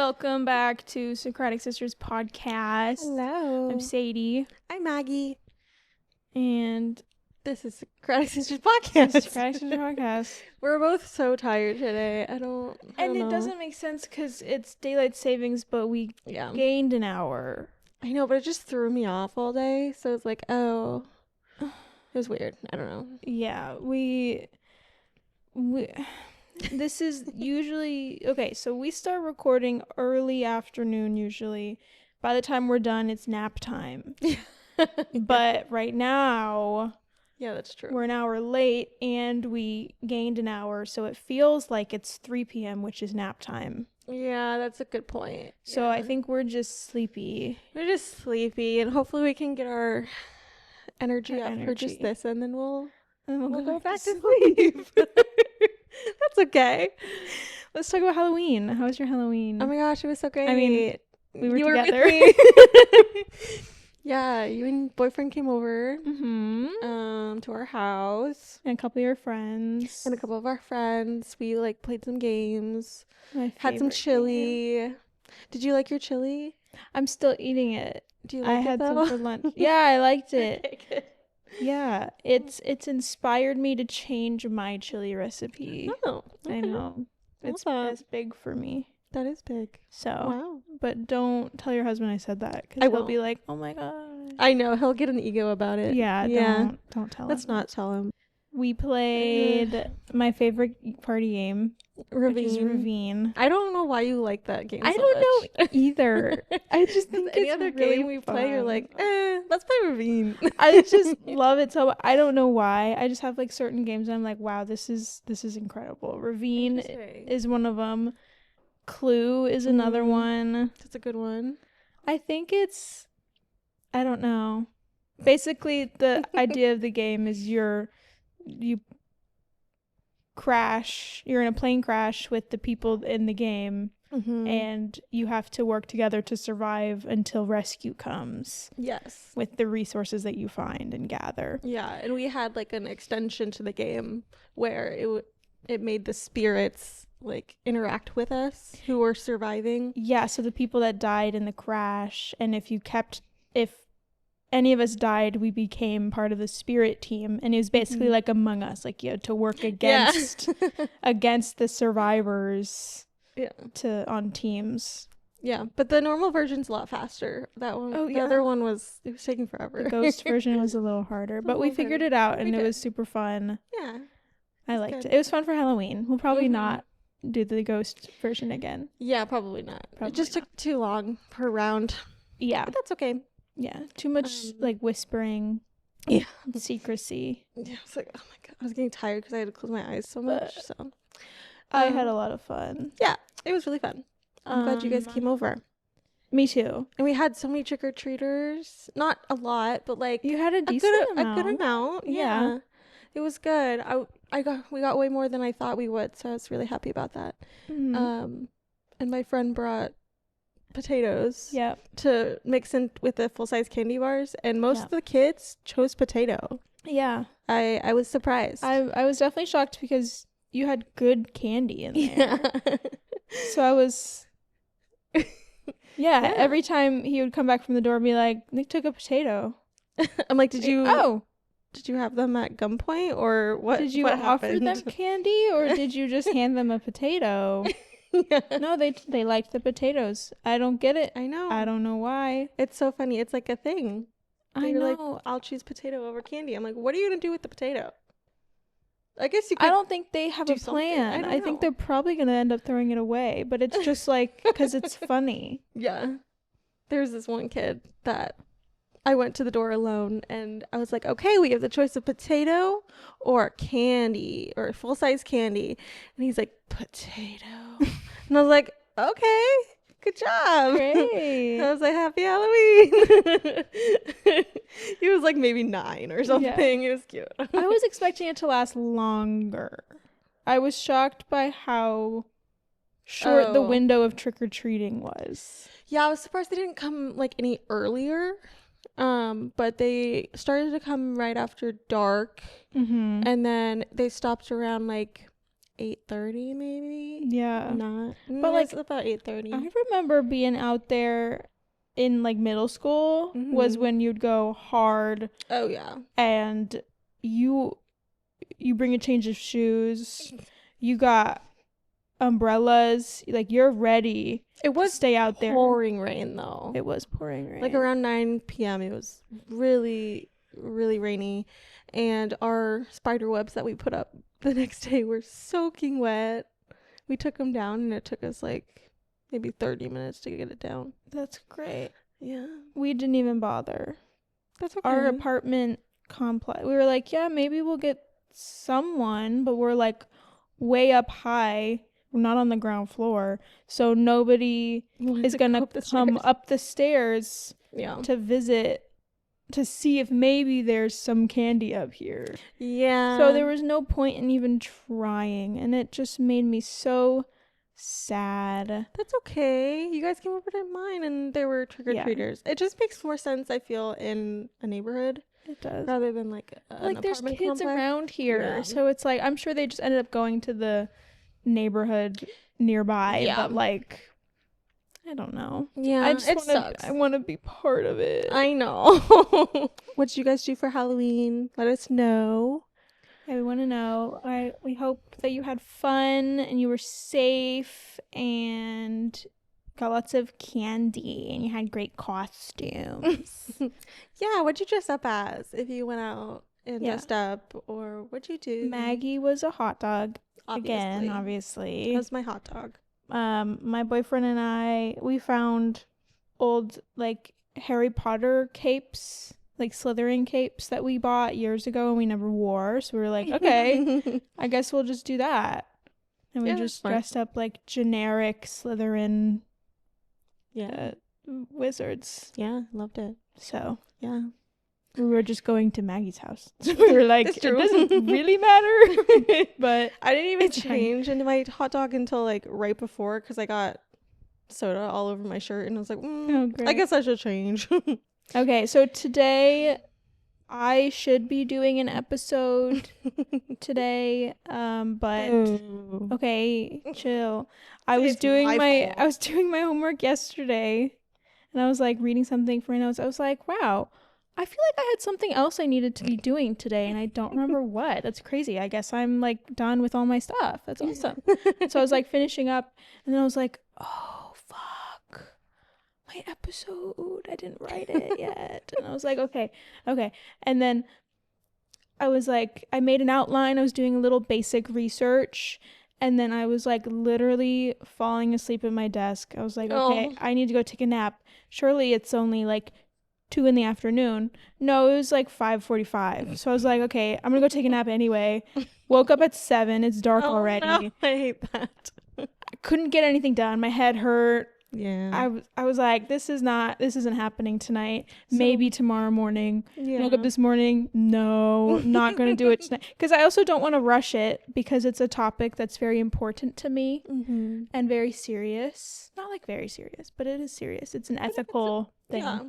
Welcome back to Socratic Sisters podcast. Hello. I'm Sadie. I'm Maggie. And this is Socratic Sisters podcast. this is Socratic Sisters podcast. We're both so tired today. I don't know. It doesn't make sense because it's daylight savings, but we Yeah. gained an hour. I know, but it just threw me off all day. So it's like, oh, it was weird. I don't know. Yeah, we this is usually okay, so we start recording early afternoon usually. By the time we're done, it's nap time. But right now, yeah, that's true. we're an hour late and we gained an hour, so it feels like it's 3 p.m., which is nap time. Yeah, that's a good point. So yeah. I think we're just sleepy. We're just sleepy, and hopefully we can get our energy up for just this, and then we'll go back to sleep. That's okay. Let's talk about Halloween. How was your Halloween? Oh my gosh, it was so great. I mean, we were you together. Were with me. Yeah, you and boyfriend came over to our house. And a couple of your friends. And a couple of our friends. We played some games. My had some favorite chili. game. Did you like your chili? I'm still eating it. Do you like I it had though? some for lunch. Yeah, I liked it. Okay, good. Yeah, it's inspired me to change my chili recipe. Oh, okay. I know. It's big for me. That is big. So, wow. But don't tell your husband I said that, because I he'll won't. be like, "Oh my god." I know, he'll get an ego about it. Yeah. Don't tell him. Let's not tell him. We played my favorite party game, which is Ravine. I don't know why you like that game. I so don't much. know either. I just think any it's other really game we play, you're fun. like, let's play Ravine. I just love it so. I don't know why. I just have certain games and I'm like, wow, this is incredible. Ravine is one of them. Clue is another one. That's a good one. I think I don't know. Basically, the idea of the game is you crash. You're in a plane crash with the people in the game, and you have to work together to survive until rescue comes. Yes. With the resources that you find and gather. Yeah, and we had an extension to the game where it made the spirits interact with us who were surviving. Yeah, so the people that died in the crash, and if any of us died, we became part of the spirit team, and it was basically like Among Us. You had to work against the survivors. Yeah. On teams. Yeah, but the normal version's a lot faster. That one. Oh, the yeah. other one was taking forever. The ghost version was a little harder, but we figured it out, and it was super fun. Yeah, I liked it. It was fun for Halloween. We'll probably not do the ghost version again. Yeah, probably not. It just took too long per round. Yeah, but that's okay. Yeah, too much whispering. Yeah, secrecy. Yeah, it's oh my god, I was getting tired because I had to close my eyes so much. So I had a lot of fun. Yeah, it was really fun. I'm glad you guys came over. Me too. And we had so many trick-or-treaters. Not a lot, but you had a decent amount. A good amount. Yeah. It was good. We got way more than I thought we would, so I was really happy about that. And my friend brought potatoes to mix in with the full-size candy bars, and most of the kids chose potato. Yeah. I was surprised. I was definitely shocked because you had good candy in there. Yeah. So I was every time he would come back from the door and be like, Nick took a potato. I'm like, did you have them at gunpoint, or what? Did you offer them candy, or did you just hand them a potato? Yeah. No, they liked the potatoes. I don't get it. I know. I don't know why. It's so funny. It's like a thing. I know. I'll choose potato over candy. I'm like, what are you gonna do with the potato? I guess you could. I don't think they have a plan. I think they're probably gonna end up throwing it away, but it's just because it's funny. Yeah. There's this one kid that I went to the door alone, and I was like, okay, we have the choice of potato or candy, or full-size candy. And he's like, potato. And I was like, okay, good job. Great. I was like, happy Halloween. He was maybe 9 or something. Yeah. It was cute. I was expecting it to last longer. I was shocked by how short the window of trick-or-treating was. Yeah, I was surprised they didn't come any earlier. But they started to come right after dark, and then they stopped around 8:30 maybe. Yeah. Not. But like about 8:30. I remember being out there in like middle school was when you'd go hard. Oh yeah. And you bring a change of shoes. You got umbrellas. Like you're ready. It was to stay out there. Pouring rain though. It was pouring rain. Like around 9 p.m. it was really, really rainy, and our spider webs that we put up the next day were soaking wet. We took them down, and it took us like maybe 30 minutes to get it down. That's great. Yeah. We didn't even bother. That's okay. Our apartment complex, we were like, yeah, maybe we'll get someone, but we're like way up high. We're not on the ground floor, so nobody is gonna come up the stairs to visit to see if maybe there's some candy up here. Yeah. So there was no point in even trying, and it just made me so sad. That's okay. You guys came over to mine, and there were trick-or-treaters. Yeah. It just makes more sense, I feel, in a neighborhood. It does. Rather than like an there's kids complex around here, so it's like I'm sure they just ended up going to the neighborhood nearby, but like I don't know. Yeah, I want to be part of it. I know. What did you guys do for Halloween? Let us know. Yeah, we want to know. We hope that you had fun and you were safe and got lots of candy and you had great costumes. Yeah, what'd you dress up as if you went out and dressed up, or what'd you do? Maggie was a hot dog. Obviously. That was my hot dog. My boyfriend and we found old like Harry Potter capes, like Slytherin capes that we bought years ago and we never wore, so we were like, okay, I guess we'll just do that. And we just dressed up like generic Slytherin wizards. Yeah, loved it. So yeah, we were just going to Maggie's house. So we were like, it doesn't really matter. But I didn't even change into my hot dog until like right before, because I got soda all over my shirt and I was like, I guess I should change. Okay, so today I should be doing an episode today, but okay, chill. I was doing my homework yesterday, and I was like reading something for my notes. I was like, wow, I feel like I had something else I needed to be doing today, and I don't remember what. That's crazy. I guess I'm like done with all my stuff. That's awesome. So I was like finishing up, and then I was like, oh fuck, my episode, I didn't write it yet. And I was like, okay. And then I was like, I made an outline. I was doing a little basic research, and then I was like literally falling asleep at my desk. I was like, okay, I need to go take a nap. Surely it's only like 2 p.m. No, it was like 5:45. So I was like, okay, I'm gonna go take a nap anyway. Woke up at 7. It's dark already. No, I hate that. I couldn't get anything done. My head hurt. Yeah. I was like, this isn't happening tonight. So, maybe tomorrow morning. Yeah. Woke up this morning. No, not gonna do it tonight. Because I also don't want to rush it, because it's a topic that's very important to me and very serious. Not like very serious, but it is serious. It's an ethical thing. Yeah.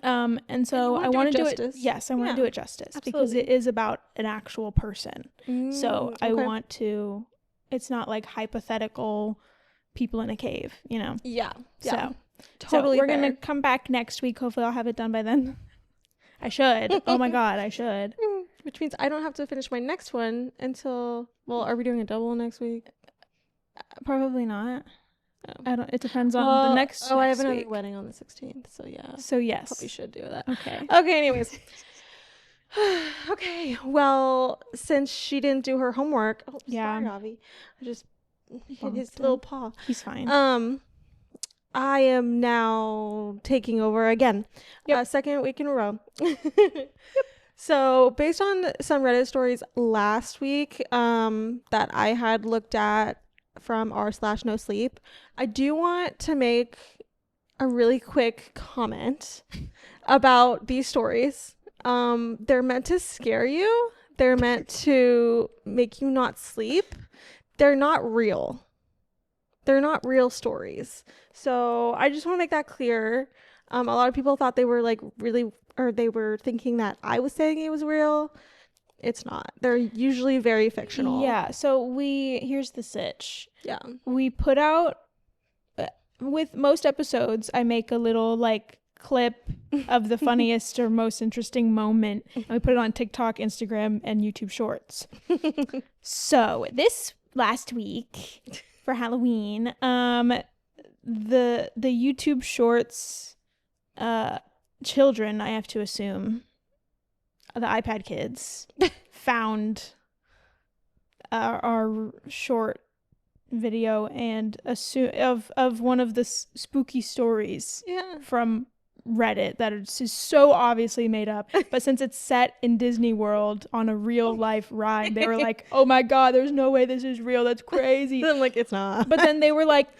And so I want to do it. Yes, I want to do it justice. Absolutely. Because it is about an actual person. So I want to. It's not like hypothetical people in a cave, you know. Yeah. So totally. So we're gonna come back next week. Hopefully, I'll have it done by then. I should. Oh my god, I should. Which means I don't have to finish my next one until. Well, are we doing a double next week? Probably not. I don't. It depends on the next. I have another wedding on the 16th, so yeah. So yes, probably should do that. Okay. Anyways. Okay. Well, since she didn't do her homework, sorry, Avi. I just hit his little paw. He's fine. I am now taking over again. Second week in a row. Yep. So based on some Reddit stories last week, that I had looked at from r/no sleep, I do want to make a really quick comment about these stories. They're meant to scare you. They're meant to make you not sleep. They're not real. They're not real stories. So I just want to make that clear. A lot of people thought they were like really, or they were thinking that I was saying it was real. it's not. They're usually very fictional. Yeah. So here's the sitch. Yeah. We put out, with most episodes, I make a little like clip of the funniest or most interesting moment, and we put it on TikTok, Instagram, and YouTube Shorts. So this last week for Halloween, the YouTube Shorts children, I have to assume, the iPad kids, found our short video and of one of the spooky stories from Reddit that is so obviously made up, but since it's set in Disney World on a real life ride, they were like, oh my god, there's no way this is real, that's crazy. Then like, it's not. But then they were like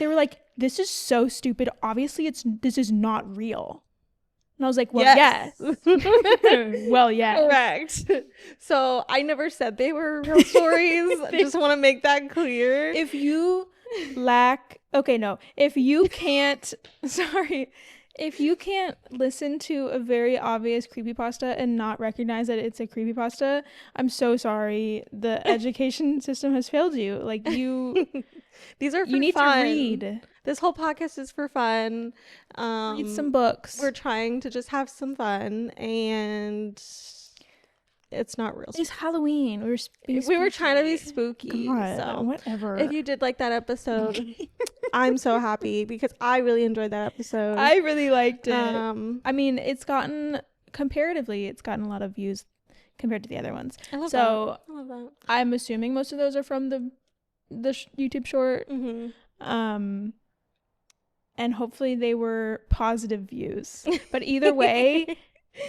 this is so stupid, obviously this is not real. And I was like, well, yes. Well, yes. Correct. So I never said they were real stories. I just want to make that clear. If you if you can't listen to a very obvious creepypasta and not recognize that it's a creepypasta, I'm so sorry. The education system has failed you. Like, these are for you need fun. to read. This whole podcast is for fun. Read some books. We're trying to just have some fun, and it's not real. It's Halloween. We were trying to be spooky. God, so whatever. If you did like that episode, I'm so happy because I really enjoyed that episode. I really liked it. I mean, comparatively, it's gotten a lot of views compared to the other ones. I love that. I'm assuming most of those are from the YouTube short. Mm-hmm. And hopefully they were positive views. But either way,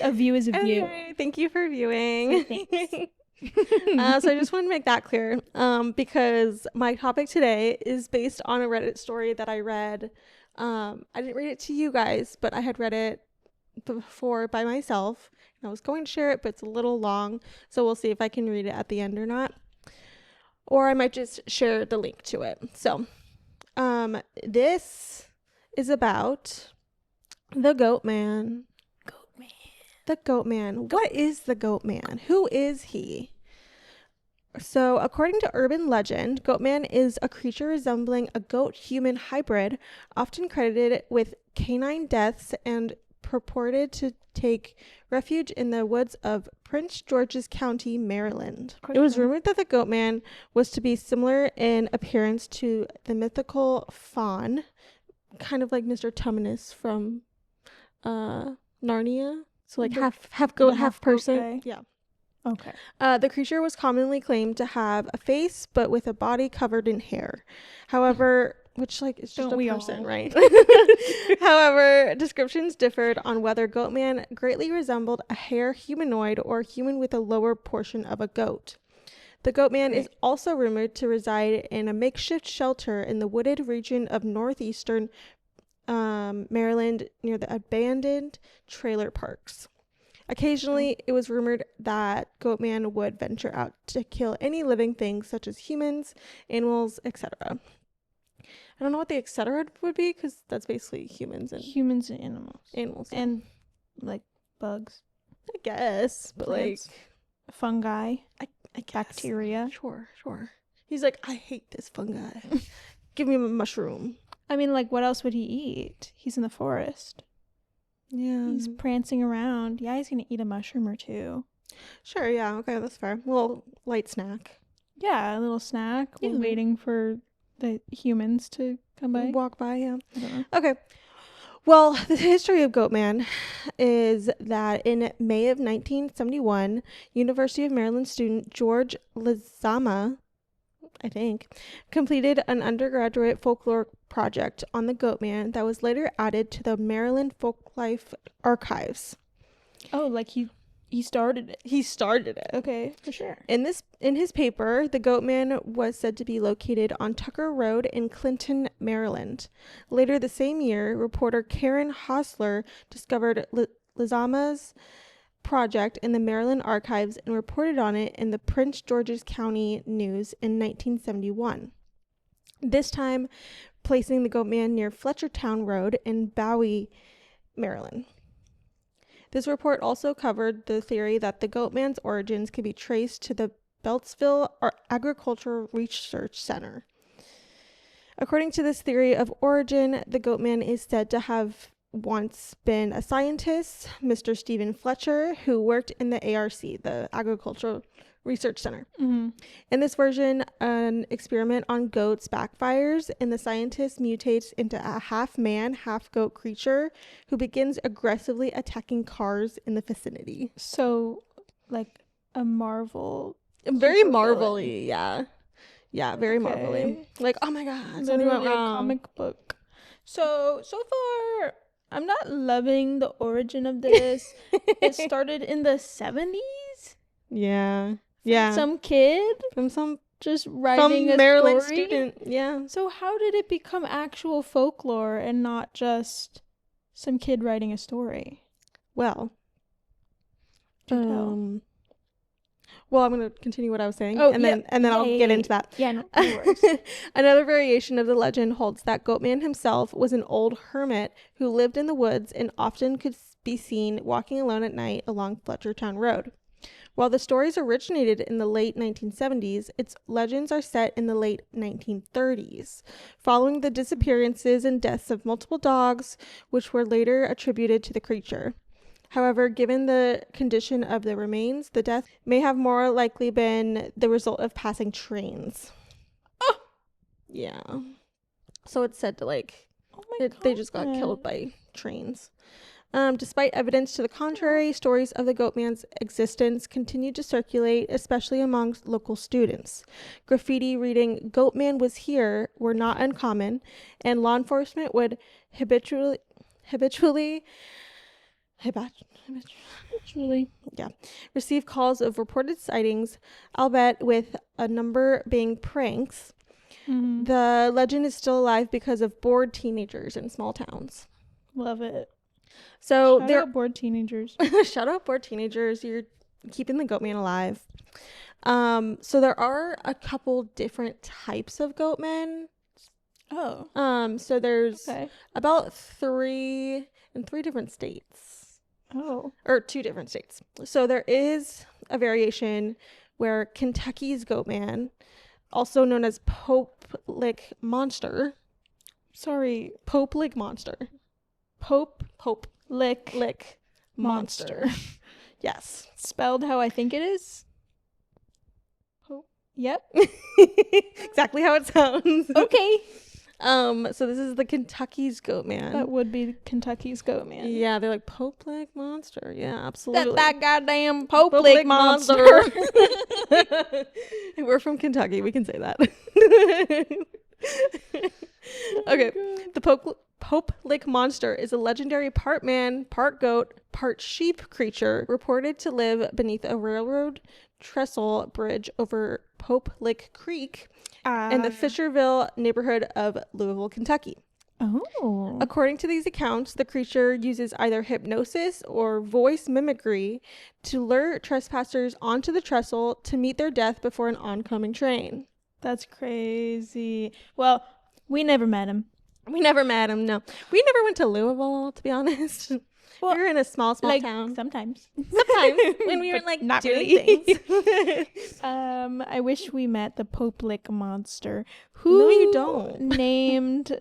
a view is a view. Anyway, thank you for viewing. Thanks. So I just want to make that clear, because my topic today is based on a Reddit story that I read. I didn't read it to you guys, but I had read it before by myself. And I was going to share it, but it's a little long. So we'll see if I can read it at the end or not. Or I might just share the link to it. So this is about the GOATMAN. The GOATMAN. What is the GOATMAN? Who is he? So, according to urban legend, GOATMAN is a creature resembling a goat-human hybrid, often credited with canine deaths and purported to take refuge in the woods of Prince George's County, Maryland. It was rumored that the GOATMAN was to be similar in appearance to the mythical faun, kind of like Mr. Tumnus from Narnia. So like half goat, half person. Okay. Yeah. Okay. The creature was commonly claimed to have a face, but with a body covered in hair. However, which like it's just a person, right? However, descriptions differed on whether GOATMAN greatly resembled a hare humanoid or human with a lower portion of a goat. The GOATMAN is also rumored to reside in a makeshift shelter in the wooded region of northeastern Maryland near the abandoned trailer parks. Occasionally, it was rumored that GOATMAN would venture out to kill any living things such as humans, animals, etc. I don't know what the etc. would be because that's basically humans and animals. Animals. And like bugs. I guess. But plants, like fungi. I guess. Bacteria. Sure. He's like, I hate this fungi. Give me a mushroom. I mean, like, what else would he eat? He's in the forest. Yeah. He's prancing around. Yeah, he's going to eat a mushroom or two. Sure, yeah. Okay, that's fair. A little light snack. Yeah, a little snack. Yeah. We're waiting for the humans to come by. Walk by, yeah. I don't know. Okay. Well, the history of GOATMAN is that in May of 1971, University of Maryland student George Lizama, I think, completed an undergraduate folklore project on the GOATMAN that was later added to the Maryland Folklife Archives. Oh, like he started it. He started it. Okay, for sure. In his paper, the GOATMAN was said to be located on Tucker Road in Clinton, Maryland. Later the same year, reporter Karen Hosler discovered Lizama's project in the Maryland archives and reported on it in the Prince George's County News in 1971. This time, placing the GOATMAN near Fletchertown Road in Bowie, Maryland. This report also covered the theory that the Goatman's origins could be traced to the Beltsville Agricultural Research Center. According to this theory of origin, the Goatman is said to have once been a scientist, Mr. Stephen Fletcher, who worked in the ARC, the Agricultural Research Center. Mm-hmm. In this version, an experiment on goats backfires, and the scientist mutates into a half-man, half-goat creature who begins aggressively attacking cars in the vicinity. So, like a Marvel. Very Marvel-y, yeah. Yeah, very Marvel-y. Like, oh my god, something went wrong. A comic book. So far, I'm not loving the origin of this. It started in the 70s? Yeah. Yeah. Some kid? From some just writing a Maryland story? student. Yeah. So how did it become actual folklore and not just some kid writing a story? Well. Do tell. Well, I'm going to continue what I was saying, oh, and then I'll get into that. Yeah, no worries. Another variation of the legend holds that Goatman himself was an old hermit who lived in the woods and often could be seen walking alone at night along Fletchertown Road. While the stories originated in the late 1970s, its legends are set in the late 1930s, following the disappearances and deaths of multiple dogs, which were later attributed to the creature. However, given the condition of the remains, the death may have more likely been the result of passing trains. Oh! Yeah. So it's said to they just got killed by trains. Despite evidence to the contrary, stories of the Goatman's existence continued to circulate, especially amongst local students. Graffiti reading "Goatman was here" were not uncommon, and law enforcement would habitually receive calls of reported sightings, albeit with a number being pranks. Mm-hmm. The legend is still alive because of bored teenagers in small towns. Love it. So Shout out bored teenagers. Shout out bored teenagers. You're keeping the Goatman alive. So there are a couple different types of Goatmen. Oh. So there's about three in 3 different states. Oh. Or 2 different states. So there is a variation where Kentucky's Goatman, also known as Pope Lick Monster. Sorry, Pope Lick Monster. Pope Lick Monster. Yes. Spelled how I think it is? Pope. Yep. Exactly how it sounds. Okay. So this is the Kentucky's Goatman. That would be Kentucky's Goatman. Yeah, they're like Pope Lick Monster. Yeah, absolutely. That goddamn Pope Lick Monster. We're from Kentucky. We can say that. Okay. The Pope Lick Monster is a legendary part man, part goat, part sheep creature reported to live beneath a railroad trestle bridge over Pope Lick Creek in the Fisherville neighborhood of Louisville, Kentucky. Oh. According to these accounts, the creature uses either hypnosis or voice mimicry to lure trespassers onto the trestle to meet their death before an oncoming train. That's crazy. Well, we never met him. No. We never went to Louisville, to be honest. Well, we were in a small town. Sometimes when we were not doing really. things. I wish we met the Pope Lick Monster. No, you don't. Named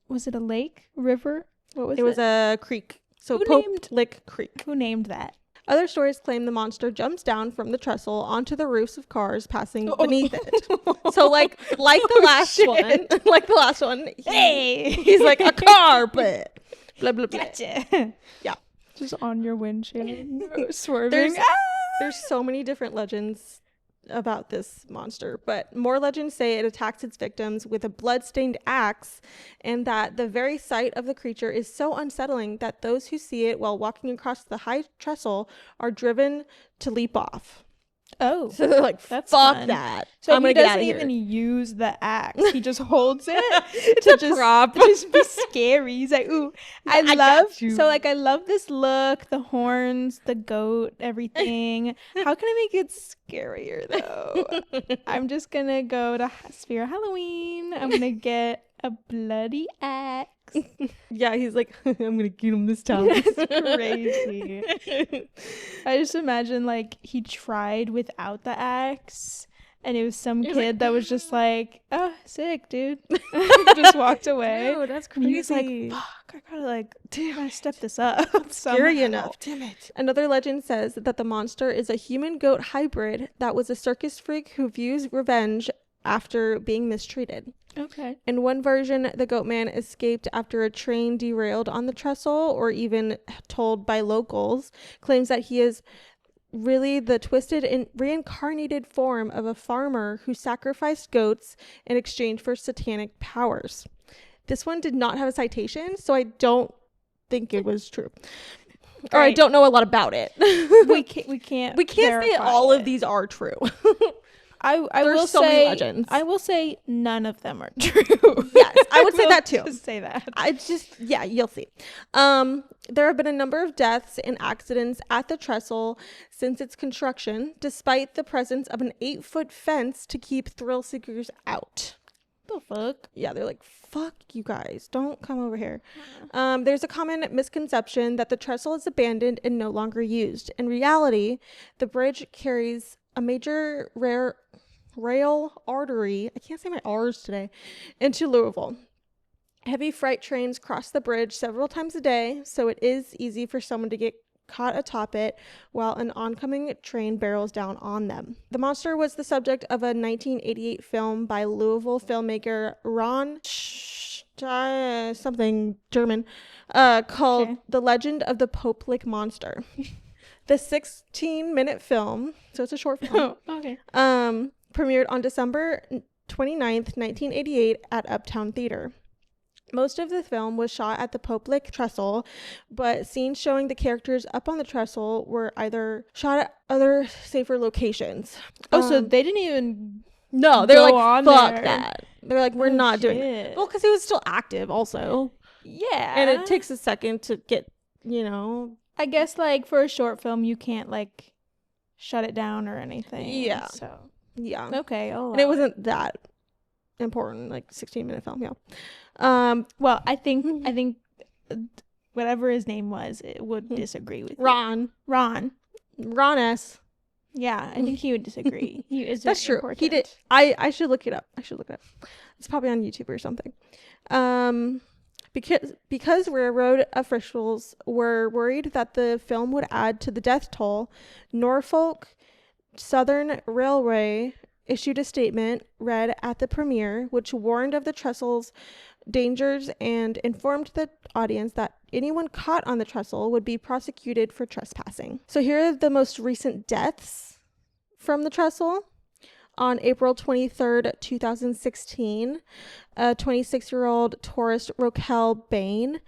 was it a lake? River? What was it? It was a creek. So Pope Lick Creek. Who named that? Other stories claim the monster jumps down from the trestle onto the roofs of cars passing beneath it. So like the last one, he's like a car, but blah blah blah. Gotcha. Yeah, just on your windshield, swerving. There's so many different legends about this monster, but more legends say it attacks its victims with a blood-stained axe, and that the very sight of the creature is so unsettling that those who see it while walking across the high trestle are driven to leap off. Oh, so they're like, that's fuck fun. that. So I'm he gonna get out doesn't of here. even use the axe. He just holds it. It's a prop. To just be scary. He's like, ooh, I love this look, the horns, the goat, everything. How can I make it scarier though? I'm just gonna go to Spirit Halloween. I'm gonna get a bloody axe. sucks. Yeah, he's like, I'm gonna get him this time. That's crazy. I just imagine like he tried without the axe, and it was some kid that was just like, oh, sick, dude. Just walked away. Dude, that's crazy. And he was like, fuck, I gotta step this up. Scary enough, damn it. Another legend says that the monster is a human-goat hybrid that was a circus freak who views revenge after being mistreated. Okay. In one version, the Goatman escaped after a train derailed on the trestle, or even told by locals, claims that he is really the twisted and reincarnated form of a farmer who sacrificed goats in exchange for satanic powers. This one did not have a citation, so I don't think it was true. Right. Or I don't know a lot about it. we can't say all of these are true. I will so many legends. I will say none of them are true. Yes, I would say that too. Just say that. You'll see. There have been a number of deaths and accidents at the trestle since its construction, despite the presence of an 8-foot fence to keep thrill seekers out. The fuck? Yeah, they're like, fuck you guys, don't come over here. There's a common misconception that the trestle is abandoned and no longer used. In reality, the bridge carries a major rail artery, I can't say my R's today, into Louisville. Heavy freight trains cross the bridge several times a day, so it is easy for someone to get caught atop it while an oncoming train barrels down on them. The monster was the subject of a 1988 film by Louisville filmmaker Ron something German called The Legend of the Pope-Lick Monster. The 16-minute film, so it's a short film, premiered on December 29th, 1988 at Uptown Theater. Most of the film was shot at the Pope-Lick trestle, but scenes showing the characters up on the trestle were either shot at other safer locations. So they didn't even No, they're like, fuck there. that. They're like, we're not doing it. Well, because he was still active also. Yeah. And it takes a second to get, I guess, like, for a short film, you can't, like, shut it down or anything. Yeah. So. Yeah. Okay. Oh. And it wasn't that important, like 16-minute film. Yeah. Well, I think whatever his name was, it would disagree with Ron S. Yeah, I think he would disagree. He is. That's true. Important. He did. I should look it up. It's probably on YouTube or something. Because railroad officials were worried that the film would add to the death toll, Norfolk Southern Railway issued a statement read at the premiere, which warned of the trestle's dangers and informed the audience that anyone caught on the trestle would be prosecuted for trespassing. So here are the most recent deaths from the trestle. On April 23rd, 2016, a 26-year-old tourist, Rochelle Bain,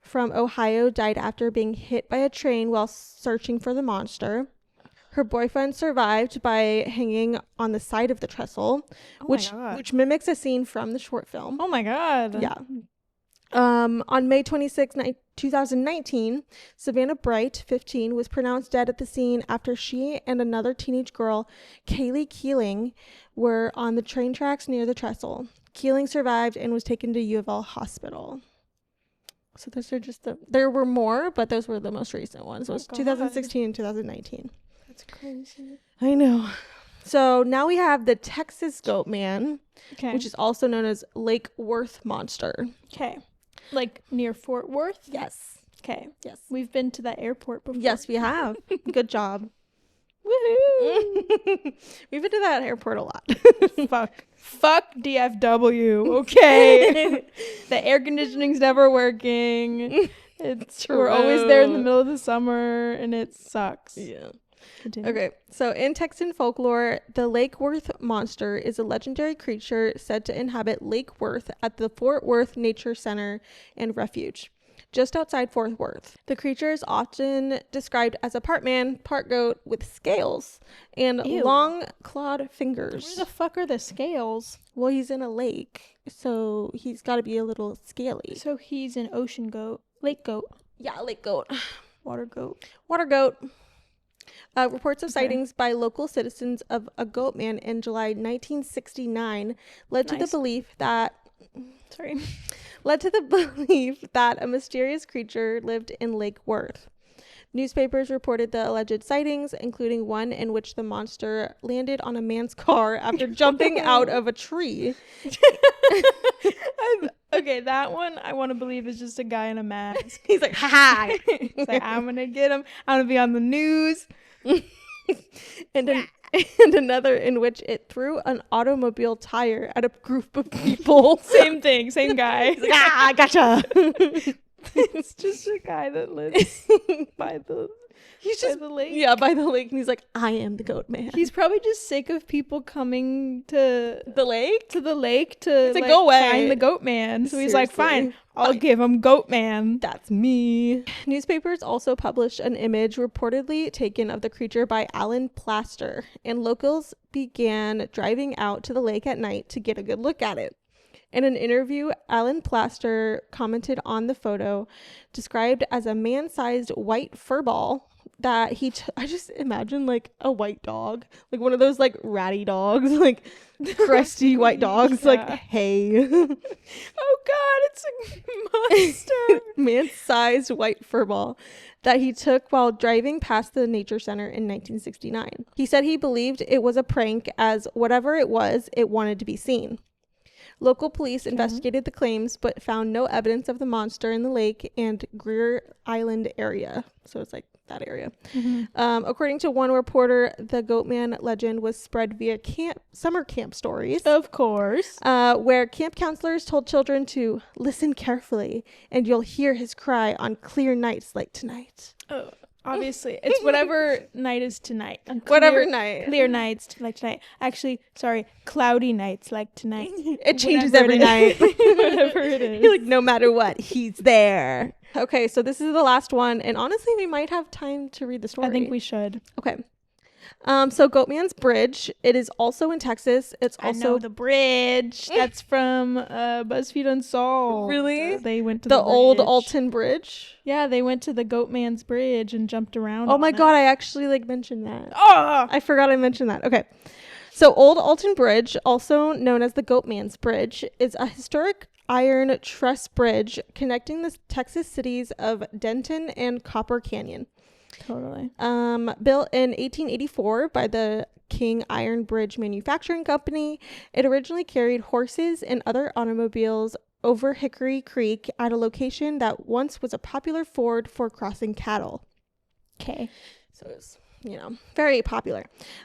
from Ohio, died after being hit by a train while searching for the monster. Her boyfriend survived by hanging on the side of the trestle, which mimics a scene from the short film. Oh my God. Yeah. On May 26, 2019, Savannah Bright, 15, was pronounced dead at the scene after she and another teenage girl, Kaylee Keeling, were on the train tracks near the trestle. Keeling survived and was taken to U of L Hospital. So those are just there were more, but those were the most recent ones. It was 2016 and 2019. That's crazy. I know. So now we have the Texas Goatman, which is also known as Lake Worth Monster. Okay. Like near Fort Worth? Yes. Okay. Yes. We've been to that airport before. Yes, we have. Good job. Woohoo! We've been to that airport a lot. Fuck DFW. Okay. The air conditioning's never working. It's true. We're always there in the middle of the summer and it sucks. Yeah. Continue. Okay, so in Texan folklore, the Lake Worth monster is a legendary creature said to inhabit Lake Worth at the Fort Worth Nature Center and Refuge, just outside Fort Worth. The creature is often described as a part man, part goat with scales and long clawed fingers. Where the fuck are the scales? Well, he's in a lake, so he's got to be a little scaly. So he's an ocean goat. Lake goat. Yeah, lake goat. Water goat. Water goat. Reports of sightings by local citizens of a goatman in July 1969 led to the belief that led to the belief that a mysterious creature lived in Lake Worth. Newspapers reported the alleged sightings, including one in which the monster landed on a man's car after jumping out of a tree. Okay, that one I want to believe is just a guy in a mask. He's like, ha! He's like, I'm gonna get him. I'm gonna be on the news. and another in which it threw an automobile tire at a group of people. Same thing, same guy. He's like, gotcha. It's just a guy that lives by the lake. Yeah, by the lake, and he's like, I am the goat man. He's probably just sick of people coming to the lake to like, go away, find the goat man. So he's like, fine, I'll Fine. give him goat man. That's me. Newspapers also published an image reportedly taken of the creature by Alan Plaster, and locals began driving out to the lake at night to get a good look at it. In an interview, Alan Plaster commented on the photo, described as a man-sized white furball that I just imagine like a white dog, like one of those like ratty dogs, like crusty white dogs. Yeah. Like, hey. Oh God, it's a monster. Man-sized white furball that he took while driving past the nature center in 1969. He said he believed it was a prank, as whatever it was, it wanted to be seen. Local police investigated the claims, but found no evidence of the monster in the lake and Greer Island area. So it's like that area. According to one reporter, the Goatman legend was spread via summer camp stories. Of course. Where camp counselors told children to listen carefully, and you'll hear his cry on clear nights like tonight. Oh. Obviously, it's whatever night is tonight. Whatever night. Clear nights like tonight. Actually, sorry, cloudy nights like tonight. It changes every night. Whatever it is. Like, no matter what, he's there. Okay, so this is the last one, and honestly, we might have time to read the story. I think we should. Okay. So Goatman's Bridge, it is also in Texas. It's also... I know the bridge. That's from BuzzFeed Unsolved. Really? They went to the old Alton Bridge? Yeah, they went to the Goatman's Bridge and jumped around. Oh my God, I actually mentioned that. Oh! I forgot I mentioned that. Okay. So Old Alton Bridge, also known as the Goatman's Bridge, is a historic iron truss bridge connecting the Texas cities of Denton and Copper Canyon. Totally. Built in 1884 by the King Iron Bridge Manufacturing Company, it originally carried horses and other automobiles over Hickory Creek at a location that once was a popular ford for crossing cattle. Okay. So it was, very popular.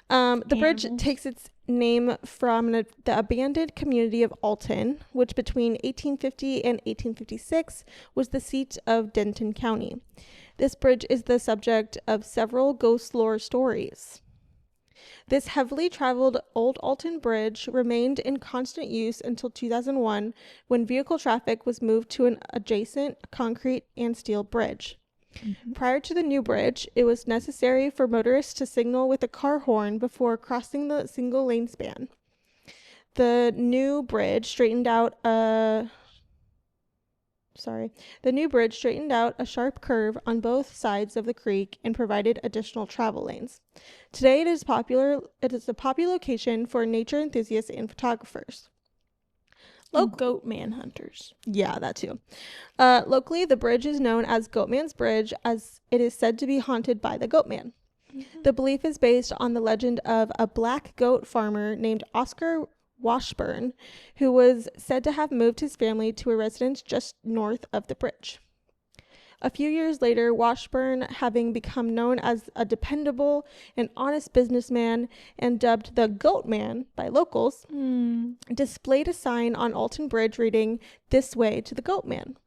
The bridge takes its name from the abandoned community of Alton, which between 1850 and 1856 was the seat of Denton County. This bridge is the subject of several ghost lore stories. This heavily traveled Old Alton Bridge remained in constant use until 2001, when vehicle traffic was moved to an adjacent concrete and steel bridge. Prior to the new bridge, it was necessary for motorists to signal with a car horn before crossing the single lane span. The new bridge straightened out a sharp curve on both sides of the creek and provided additional travel lanes. Today it is a popular location for nature enthusiasts and photographers. Goatman hunters. Yeah, that too. Locally, the bridge is known as Goatman's Bridge, as it is said to be haunted by the Goatman. The belief is based on the legend of a black goat farmer named Oscar Washburn, who was said to have moved his family to a residence just north of the bridge. A few years later, Washburn, having become known as a dependable and honest businessman and dubbed the Goat Man by locals, displayed a sign on Alton Bridge reading, "This way to the Goat Man."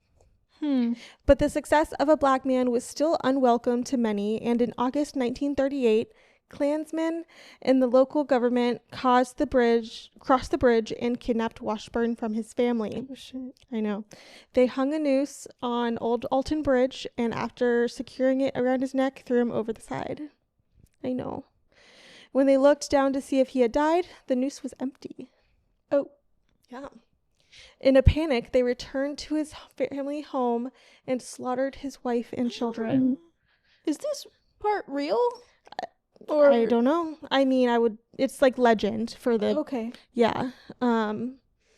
But the success of a black man was still unwelcome to many, and in August 1938, Klansmen in the local government crossed the bridge and kidnapped Washburn from his family. Oh, shit. I know. They hung a noose on Old Alton Bridge, and after securing it around his neck, threw him over the side. I know. When they looked down to see if he had died, the noose was empty. Oh, yeah. In a panic, they returned to his family home and slaughtered his wife and children. Is this part real? Or I don't know. I mean, it's like legend for the... Okay. Yeah.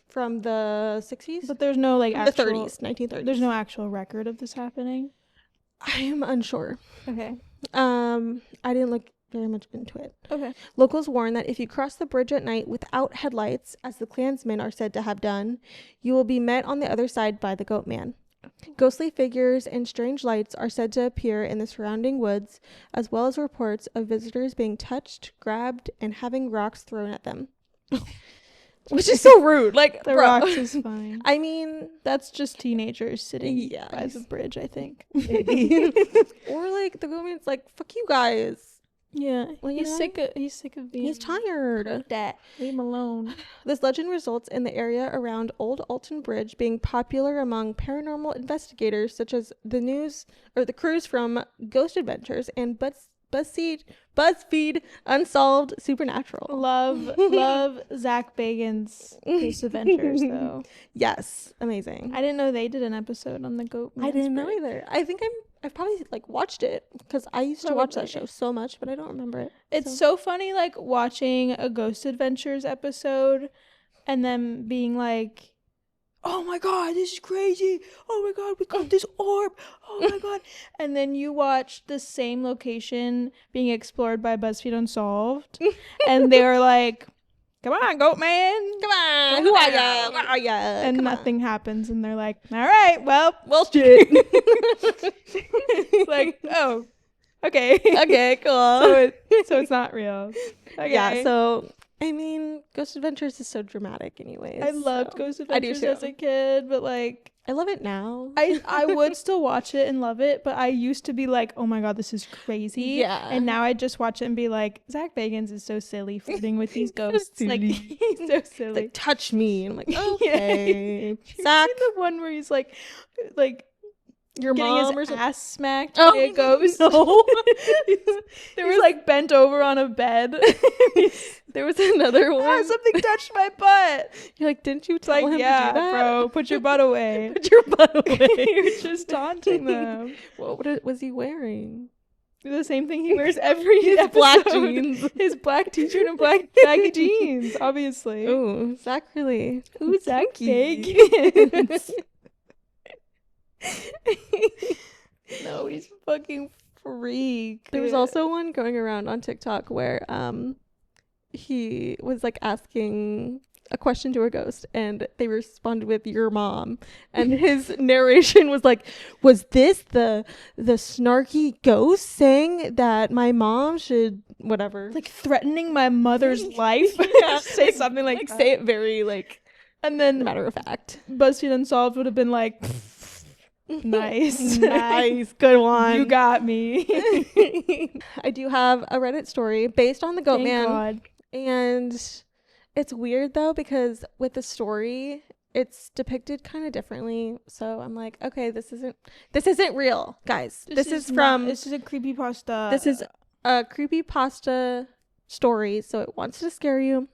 from the 60s. But there's no like the 30s, 1930s. There's no actual record of this happening. I am unsure. Okay. I didn't look very much into it. Okay. Locals warn that if you cross the bridge at night without headlights, as the Klansmen are said to have done, you will be met on the other side by the Goatman. Ghostly figures and strange lights are said to appear in the surrounding woods, as well as reports of visitors being touched, grabbed, and having rocks thrown at them. Which is so rude. Like, the rocks is fine. I mean, that's just teenagers sitting by the bridge, I think. Or like the Goatman's like, fuck you guys. Yeah, well, he's sick of being. He's tired. That leave him alone. This legend results in the area around Old Alton Bridge being popular among paranormal investigators, such as the crews from Ghost Adventures and BuzzFeed Unsolved Supernatural. Love Zach Bagans' Ghost Adventures though. Yes, amazing. I didn't know they did an episode on the Goatman. I didn't know either. I think I've probably like watched it because I used to watch that show so much, but I don't remember it. It's so funny, like watching a Ghost Adventures episode and then being like, oh my god, this is crazy. Oh my god, we got this orb. Oh my god. And then you watch the same location being explored by BuzzFeed Unsolved. And they're like, come on, Goatman. Come on. Who are ya? Where are ya? And nothing happens. And they're like, all right, well shit. Like, oh, okay. Okay, cool. So it's not real. Okay. Yeah, so I mean, Ghost Adventures is so dramatic anyways. I loved Ghost Adventures as a kid, but like I love it now. I would still watch it and love it, but I used to be like, oh my god, this is crazy. Yeah. And now I just watch it and be like, Zach Bagans is so silly flirting with these ghosts. Like, he's so silly. Like, touch me. And I'm like, okay. Zach. The one where he's like your mom getting his ass smacked by a ghost. No. There was like bent over on a bed. There was another one. Something touched my butt. You're like, didn't you tell him to do that? Bro, put your butt away. Put your butt away. You're just taunting them. What was he wearing? The same thing he wears every his episode. Black jeans. His black t-shirt and black baggy jeans, obviously. Ooh, Zach really. Who's Zach Bagans? No, he's fucking freak. There was also one going around on TikTok where he was like asking a question to a ghost and they responded with your mom, and his narration was like, was this the snarky ghost saying that my mom should whatever, like threatening my mother's life? Yeah. Say something like say it very like, and then matter of fact. BuzzFeed Unsolved would have been like, nice good one, you got me. I do have a Reddit story based on the Goatman, and it's weird though because with the story it's depicted kind of differently, so I'm like, okay, this isn't real, guys. This is a creepypasta. This is a creepypasta story, so it wants to scare you,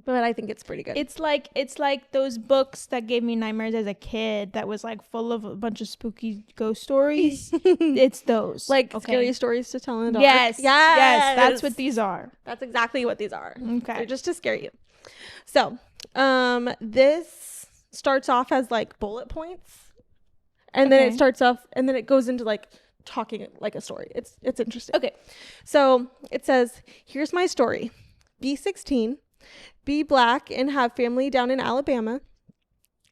but I think it's pretty good. It's like those books that gave me nightmares as a kid that was like full of a bunch of spooky ghost stories. It's those. Like scary stories to tell in the dark. Yes. That's what these are. That's exactly what these are. Okay. They're just to scare you. So, this starts off as like bullet points. And then it starts off and then it goes into like talking like a story. It's interesting. Okay. So, it says, here's my story. Be 16. Be black and have family down in Alabama.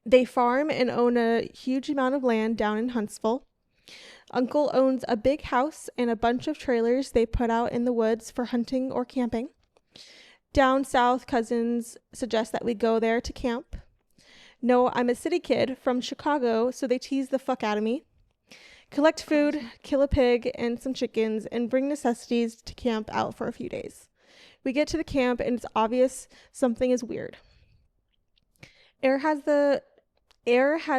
They farm and own a huge amount of land down in Huntsville. Uncle owns a big house and a bunch of trailers they put out in the woods for hunting or camping. Down south, cousins suggest that we go there to camp. No, I'm a city kid from Chicago, so they tease the fuck out of me. Collect food, kill a pig and some chickens, and bring necessities to camp out for a few days. We get to the camp and it's obvious something is weird. Air has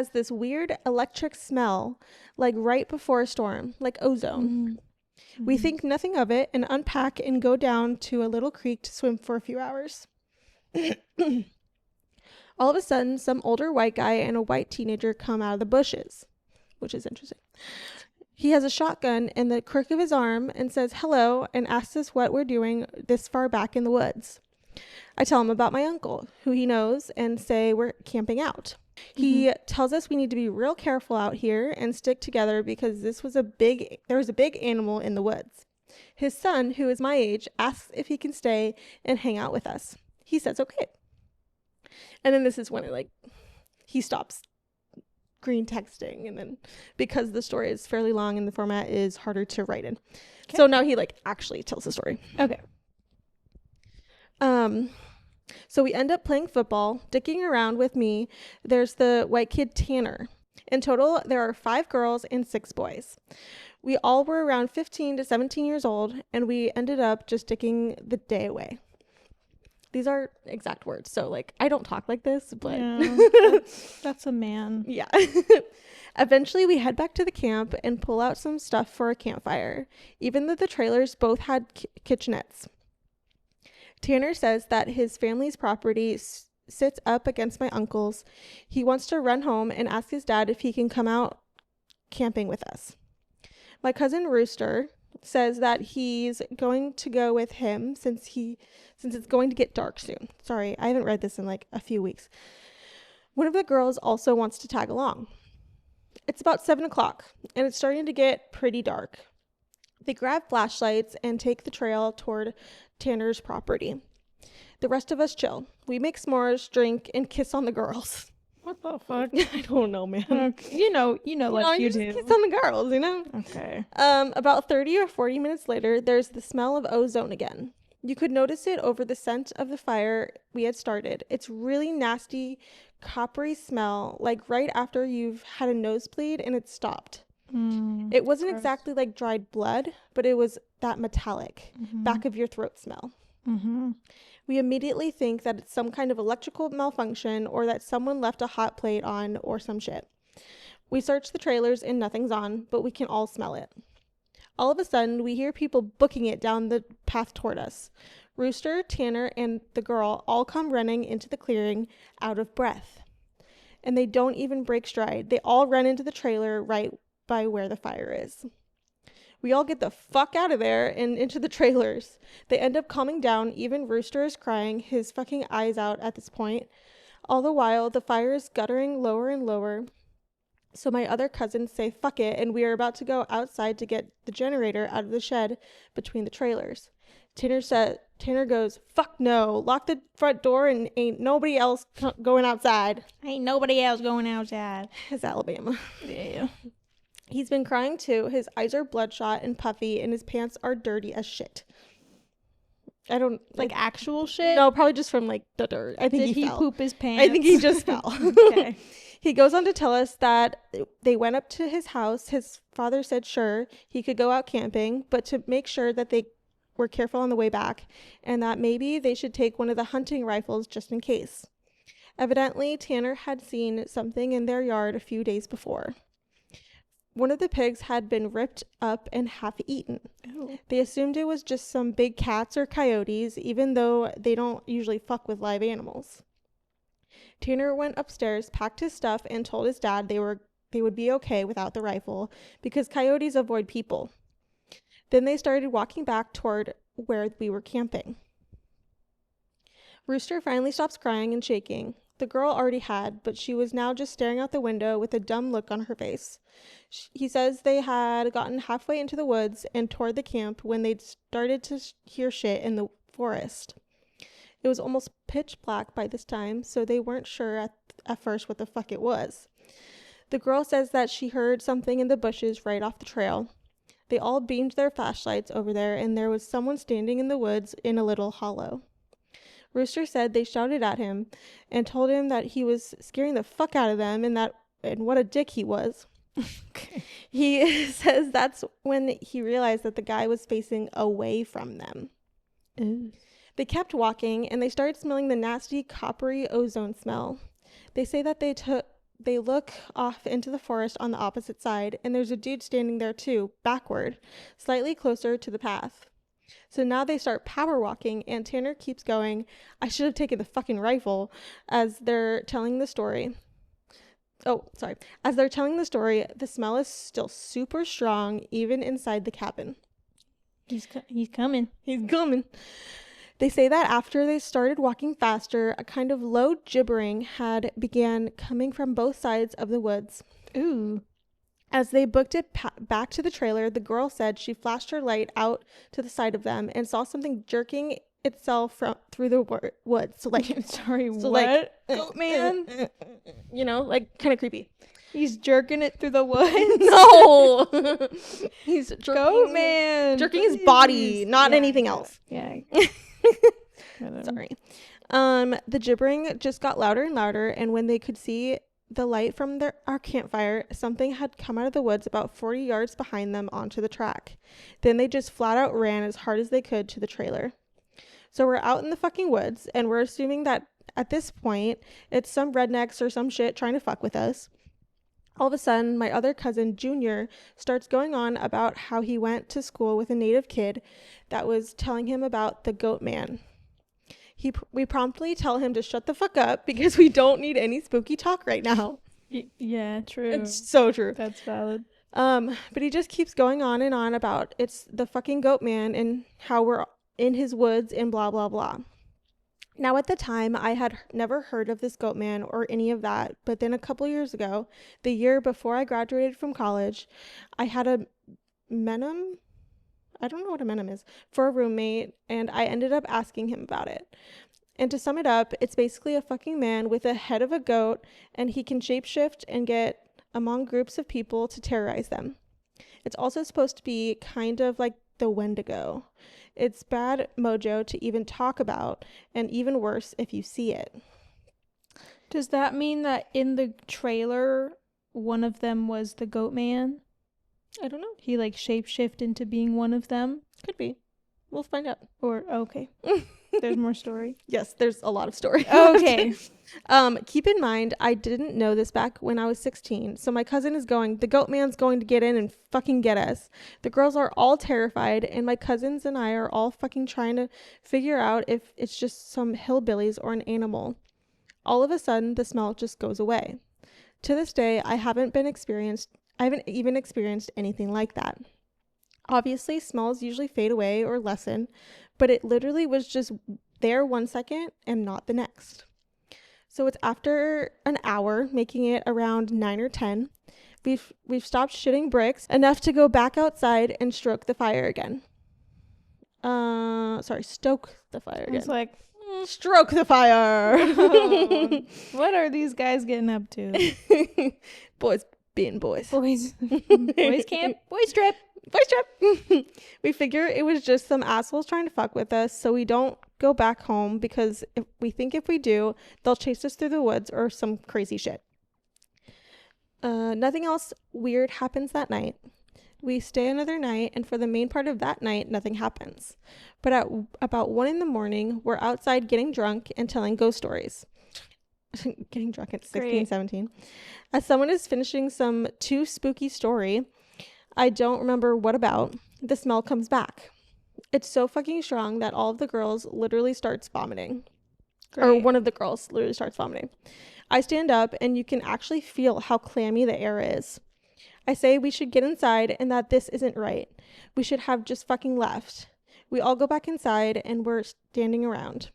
this weird electric smell, like right before a storm, like ozone. Mm-hmm. We think nothing of it and unpack and go down to a little creek to swim for a few hours. All of a sudden, some older white guy and a white teenager come out of the bushes, which is interesting. He has a shotgun in the crook of his arm and says hello and asks us what we're doing this far back in the woods. I tell him about my uncle, who he knows, and say we're camping out. He tells us we need to be real careful out here and stick together because there was a big animal in the woods. His son, who is my age, asks if he can stay and hang out with us. He says okay. And then this is when he stops green texting, and then because the story is fairly long and the format is harder to write in. Okay. So now he actually tells the story. Okay. So we end up playing football, dicking around with me. There's the white kid Tanner. In total, there are 5 girls and 6 boys. We all were around 15 to 17 years old, and we ended up just dicking the day away. These are exact words. So I don't talk like this, but yeah, that's a man. Yeah. Eventually we head back to the camp and pull out some stuff for a campfire, even though the trailers both had kitchenettes. Tanner says that his family's property sits up against my uncle's. He wants to run home and ask his dad if he can come out camping with us. My cousin Rooster says that he's going to go with him since it's going to get dark soon. Sorry, I haven't read this in a few weeks. One of the girls also wants to tag along. It's about 7 o'clock and it's starting to get pretty dark. They grab flashlights and take the trail toward Tanner's property. The rest of us chill. We make s'mores, drink, and kiss on the girls. What the fuck? I don't know, man. Okay. You know what you do. Kiss on the girls, Okay. About 30 or 40 minutes later, there's the smell of ozone again. You could notice it over the scent of the fire we had started. It's really nasty, coppery smell, right after you've had a nosebleed and it stopped. It wasn't exactly like dried blood, but it was that metallic, back of your throat smell. We immediately think that it's some kind of electrical malfunction or that someone left a hot plate on or some shit. We search the trailers and nothing's on, but we can all smell it. All of a sudden, we hear people booking it down the path toward us. Rooster, Tanner, and the girl all come running into the clearing, out of breath. And they don't even break stride. They all run into the trailer right by where the fire is. We all get the fuck out of there and into the trailers. They end up calming down. Even Rooster is crying his fucking eyes out at this point. All the while, the fire is guttering lower and lower. So my other cousins say fuck it, and we are about to go outside to get the generator out of the shed between the trailers. Tanner goes, fuck no, lock the front door and ain't nobody else going outside. Ain't nobody else going outside. It's Alabama. Yeah. He's been crying too. His eyes are bloodshot and puffy, and his pants are dirty as shit. I don't actual shit. No, probably just from the dirt. I think Did he fell. poop his pants? I think he just fell. Okay. He goes on to tell us that they went up to his house. His father said sure he could go out camping, but to make sure that they were careful on the way back, and that maybe they should take one of the hunting rifles just in case. Evidently, Tanner had seen something in their yard a few days before. One of the pigs had been ripped up and half eaten. Ew. They assumed it was just some big cats or coyotes, even though they don't usually fuck with live animals. Tanner went upstairs, packed his stuff, and told his dad they would be okay without the rifle because coyotes avoid people. Then they started walking back toward where we were camping. Rooster finally stops crying and shaking. The girl already had, but she was now just staring out the window with a dumb look on her face. He says they had gotten halfway into the woods and toward the camp when they'd started to hear shit in the forest. It was almost pitch black by this time, so they weren't sure at first what the fuck it was. The girl says that she heard something in the bushes right off the trail. They all beamed their flashlights over there, and there was someone standing in the woods in a little hollow. Rooster said they shouted at him and told him that he was scaring the fuck out of them and what a dick he was. Okay. He says that's when he realized that the guy was facing away from them. Ew. They kept walking and they started smelling the nasty coppery ozone smell. They say that they look off into the forest on the opposite side, and there's a dude standing there too, backward, slightly closer to the path. So now they start power walking, and Tanner keeps going, I should have taken the fucking rifle, as they're telling the story. As they're telling the story, the smell is still super strong, even inside the cabin. He's coming. He's coming. They say that after they started walking faster, a kind of low gibbering had began coming from both sides of the woods. Ooh. As they booked it back to the trailer, the girl said she flashed her light out to the side of them and saw something jerking itself through the woods. So like, sorry, so what? Like, goat man? You know, like kind of creepy. He's jerking it through the woods. No. He's goat man. Jerking his body, not anything else. Yeah. Sorry. The gibbering just got louder and louder, and when they could see the light from our campfire, something had come out of the woods about 40 yards behind them onto the track. Then they just flat out ran as hard as they could to the trailer. So we're out in the fucking woods, and we're assuming that at this point, it's some rednecks or some shit trying to fuck with us. All of a sudden, my other cousin, Junior, starts going on about how he went to school with a native kid that was telling him about the goat man. We promptly tell him to shut the fuck up because we don't need any spooky talk right now. Yeah, true. It's so true. That's valid. But he just keeps going on and on about it's the fucking goat man and how we're in his woods and blah, blah, blah. Now, at the time, I had never heard of this goat man or any of that. But then a couple years ago, the year before I graduated from college, I had a menem. I don't know what a menem is, for a roommate, and I ended up asking him about it. And to sum it up, it's basically a fucking man with a head of a goat, and he can shapeshift and get among groups of people to terrorize them. It's also supposed to be kind of like the Wendigo. It's bad mojo to even talk about, and even worse if you see it. Does that mean that in the trailer, one of them was the goat man? I don't know. He like shapeshift into being one of them? Could be. We'll find out. Or, okay. There's more story? Yes, there's a lot of story. Okay. Keep in mind, I didn't know this back when I was 16. So my cousin is going, the goat man's going to get in and fucking get us. The girls are all terrified, and my cousins and I are all fucking trying to figure out if it's just some hillbillies or an animal. All of a sudden, the smell just goes away. To this day, I haven't even experienced anything like that. Obviously, smells usually fade away or lessen, but it literally was just there 1 second and not the next. So it's after an hour, making it around 9 or 10. We've stopped shitting bricks enough to go back outside and stoke the fire again. Stoke the fire again. It's like, stroke the fire. Oh, what are these guys getting up to? Boys being boys. Boys camp. Boys trip. We figure it was just some assholes trying to fuck with us, so we don't go back home because if we do, they'll chase us through the woods or some crazy shit. Nothing else weird happens that night. We stay another night, and for the main part of that night, nothing happens. But at about 1 a.m, we're outside getting drunk and telling ghost stories. Getting drunk at 16, Great. 17. As someone is finishing some too spooky story, I don't remember what about, the smell comes back. It's so fucking strong that all of the girls literally starts vomiting. Great. Or one of the girls literally starts vomiting. I stand up, and you can actually feel how clammy the air is. I say we should get inside and that this isn't right. We should have just fucking left. We all go back inside, and we're standing around.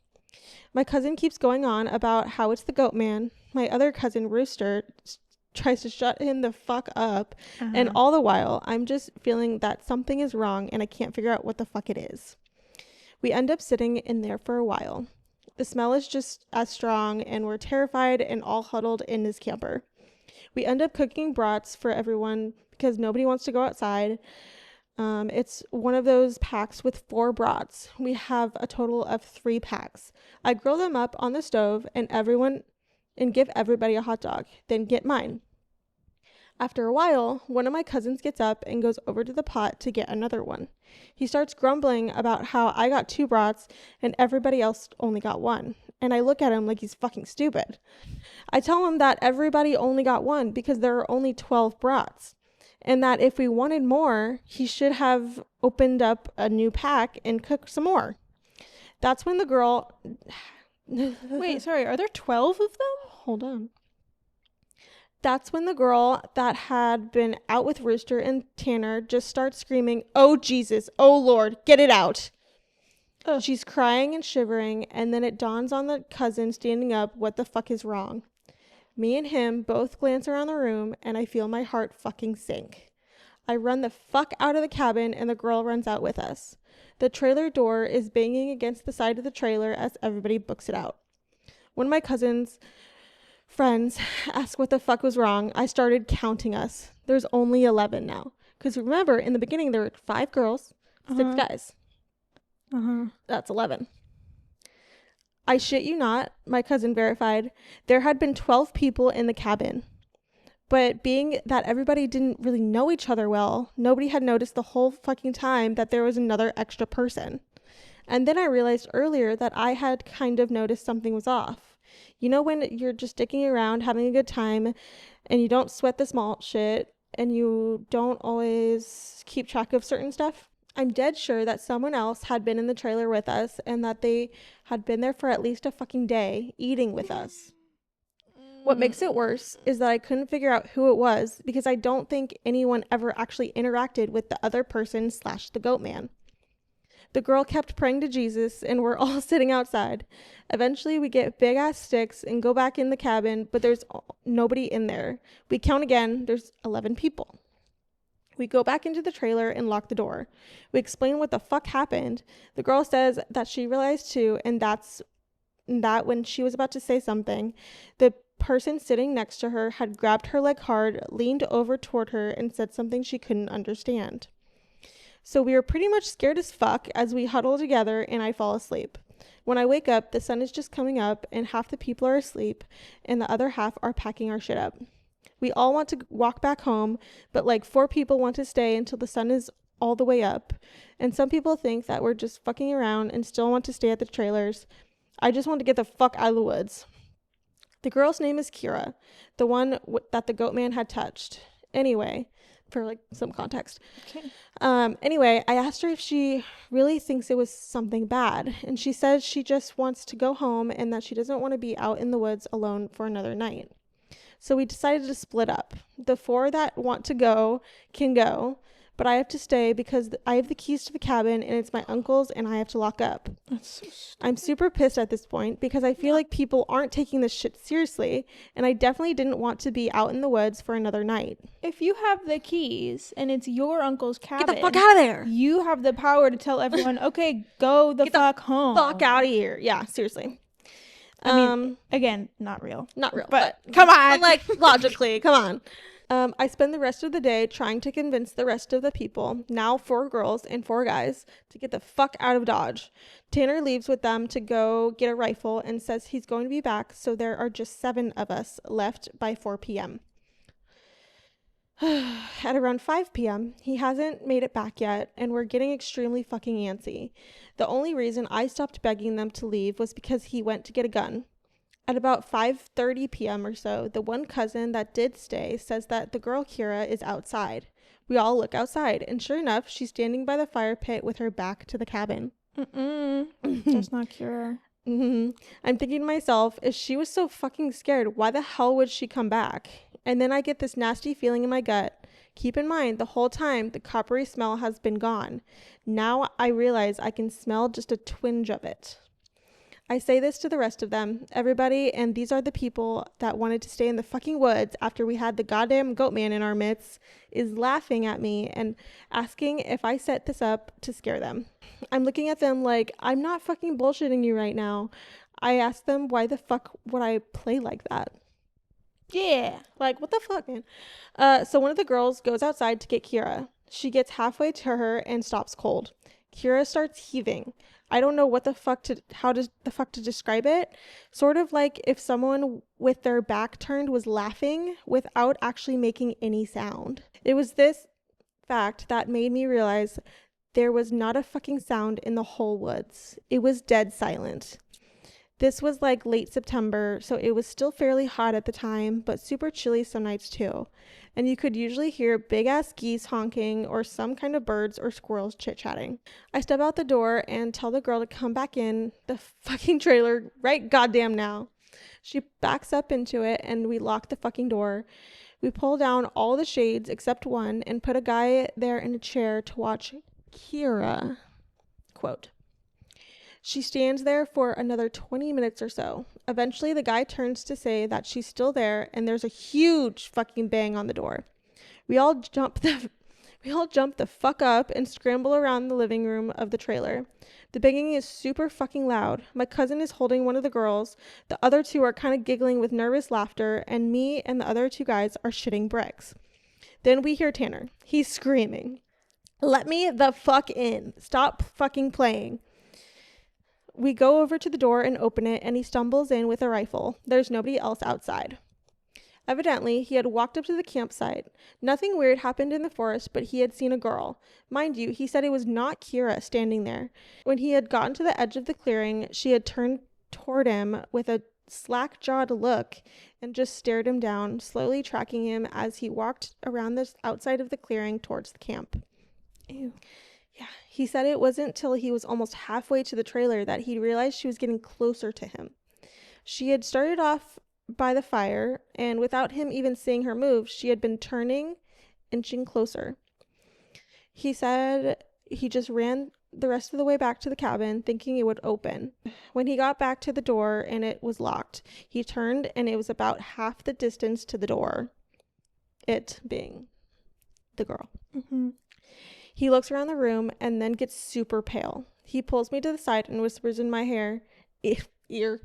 My cousin keeps going on about how it's the goat man. My other cousin, Rooster, tries to shut him the fuck up. And all the while, I'm just feeling that something is wrong, and I can't figure out what the fuck it is. We end up sitting in there for a while. The smell is just as strong, and we're terrified and all huddled in this camper. We end up cooking brats for everyone because nobody wants to go outside. It's one of those packs with 4 brats. We have a total of 3 packs. I grill them up on the stove and give everybody a hot dog, then get mine. After a while, one of my cousins gets up and goes over to the pot to get another one. He starts grumbling about how I got 2 brats and everybody else only got 1. And I look at him like he's fucking stupid. I tell him that everybody only got 1 because there are only 12 brats. And that if we wanted more, he should have opened up a new pack and cooked some more. That's when the girl... Wait, sorry, are there 12 of them? Hold on. That's when the girl that had been out with Rooster and Tanner just starts screaming, "Oh, Jesus, oh, Lord, get it out." Ugh. She's crying and shivering, and then it dawns on the cousin standing up, what the fuck is wrong? Me and him both glance around the room, and I feel my heart fucking sink. I run the fuck out of the cabin, and the girl runs out with us. The trailer door is banging against the side of the trailer as everybody books it out. One of my cousin's friends asked what the fuck was wrong. I started counting us. There's only 11 now. Because remember, in the beginning, there were 5 girls, 6 guys. That's 11. I shit you not, my cousin verified, there had been 12 people in the cabin. But being that everybody didn't really know each other well, nobody had noticed the whole fucking time that there was another extra person. And then I realized earlier that I had kind of noticed something was off. You know when you're just dicking around, having a good time, and you don't sweat the small shit, and you don't always keep track of certain stuff? I'm dead sure that someone else had been in the trailer with us, and that they had been there for at least a fucking day, eating with us. What makes it worse is that I couldn't figure out who it was, because I don't think anyone ever actually interacted with the other person / the goat man. The girl kept praying to Jesus, and we're all sitting outside. Eventually, we get big ass sticks and go back in the cabin, but there's nobody in there. We count again, there's 11 people. We go back into the trailer and lock the door. We explain what the fuck happened. The girl says that she realized too, and that when she was about to say something, the person sitting next to her had grabbed her leg hard, leaned over toward her, and said something she couldn't understand. So we were pretty much scared as fuck as we huddle together, and I fall asleep. When I wake up, the sun is just coming up, and half the people are asleep, and the other half are packing our shit up. We all want to walk back home, but like 4 people want to stay until the sun is all the way up. And some people think that we're just fucking around and still want to stay at the trailers. I just want to get the fuck out of the woods. The girl's name is Kira, the one that the goat man had touched. Anyway, for like some context. Okay. Anyway, I asked her if she really thinks it was something bad. And she said she just wants to go home and that she doesn't want to be out in the woods alone for another night. So we decided to split up. The 4 that want to go can go, but I have to stay because I have the keys to the cabin and it's my uncle's and I have to lock up. That's so stupid. I'm super pissed at this point because I feel like people aren't taking this shit seriously, and I definitely didn't want to be out in the woods for another night. If you have the keys and it's your uncle's cabin, get the fuck out of there. You have the power to tell everyone, okay, go the fuck home. Fuck out of here. Yeah, seriously. I mean, again, not real, but come on, like logically, come on. I spend the rest of the day trying to convince the rest of the people, now 4 girls and 4 guys, to get the fuck out of Dodge. Tanner leaves with them to go get a rifle and says he's going to be back, so there are just 7 of us left by 4 p.m. At around 5 p.m., he hasn't made it back yet, and we're getting extremely fucking antsy. The only reason I stopped begging them to leave was because he went to get a gun. At about 5:30 p.m. or so, the one cousin that did stay says that the girl Kira is outside. We all look outside, and sure enough, she's standing by the fire pit with her back to the cabin. That's not Kira. I'm thinking to myself, if she was so fucking scared, why the hell would she come back? And then I get this nasty feeling in my gut. Keep in mind, the whole time, the coppery smell has been gone. Now I realize I can smell just a twinge of it. I say this to the rest of them, everybody, and these are the people that wanted to stay in the fucking woods after we had the goddamn goat man in our midst, is laughing at me and asking if I set this up to scare them. I'm looking at them like, I'm not fucking bullshitting you right now. I asked them why the fuck would I play like that? Yeah, like what the fuck, man? So one of the girls goes outside to get Kira. She gets halfway to her and stops cold. Kira starts heaving. I don't know how to describe it. Sort of like if someone with their back turned was laughing without actually making any sound. It was this fact that made me realize there was not a fucking sound in the whole woods. It was dead silent. This was like late September, so it was still fairly hot at the time, but super chilly some nights too. And you could usually hear big-ass geese honking or some kind of birds or squirrels chit-chatting. I step out the door and tell the girl to come back in the fucking trailer right goddamn now. She backs up into it and we lock the fucking door. We pull down all the shades except one and put a guy there in a chair to watch Kira. Quote. She stands there for another 20 minutes or so. Eventually, the guy turns to say that she's still there, and there's a huge fucking bang on the door. We all jump the fuck up and scramble around the living room of the trailer. The banging is super fucking loud. My cousin is holding one of the girls. The other two are kind of giggling with nervous laughter, and me and the other two guys are shitting bricks. Then we hear Tanner. He's screaming, "Let me the fuck in. Stop fucking playing." We go over to the door and open it, and he stumbles in with a rifle. There's nobody else outside. Evidently, he had walked up to the campsite. Nothing weird happened in the forest, but he had seen a girl. Mind you, he said it was not Kira standing there. When he had gotten to the edge of the clearing, she had turned toward him with a slack-jawed look and just stared him down, slowly tracking him as he walked around the outside of the clearing towards the camp. Ew. Yeah, he said it wasn't till he was almost halfway to the trailer that he realized she was getting closer to him. She had started off by the fire, and without him even seeing her move, she had been turning, inching closer. He said he just ran the rest of the way back to the cabin, thinking it would open. When he got back to the door and it was locked, he turned and it was about half the distance to the door. It being the girl. Mm-hmm. He looks around the room and then gets super pale. He pulls me to the side and whispers in my ear, "You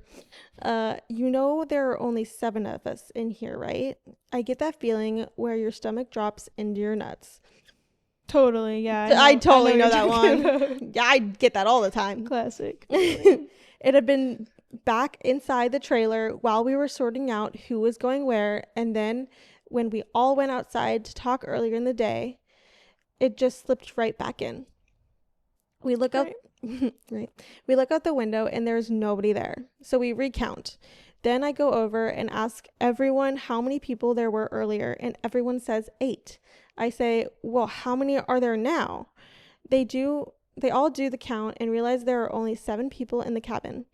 know there are only 7 of us in here, right? I get that feeling where your stomach drops into your nuts." Totally, yeah. I totally know that one. Yeah, I get that all the time. Classic. It had been back inside the trailer while we were sorting out who was going where, and then when we all went outside to talk earlier in the day, it just slipped right back in. We look up right. We look out the window and there's nobody there. So we recount. Then I go over and ask everyone how many people there were earlier, and everyone says 8. I say, "Well, how many are there now?" They all do the count and realize there are only 7 people in the cabin.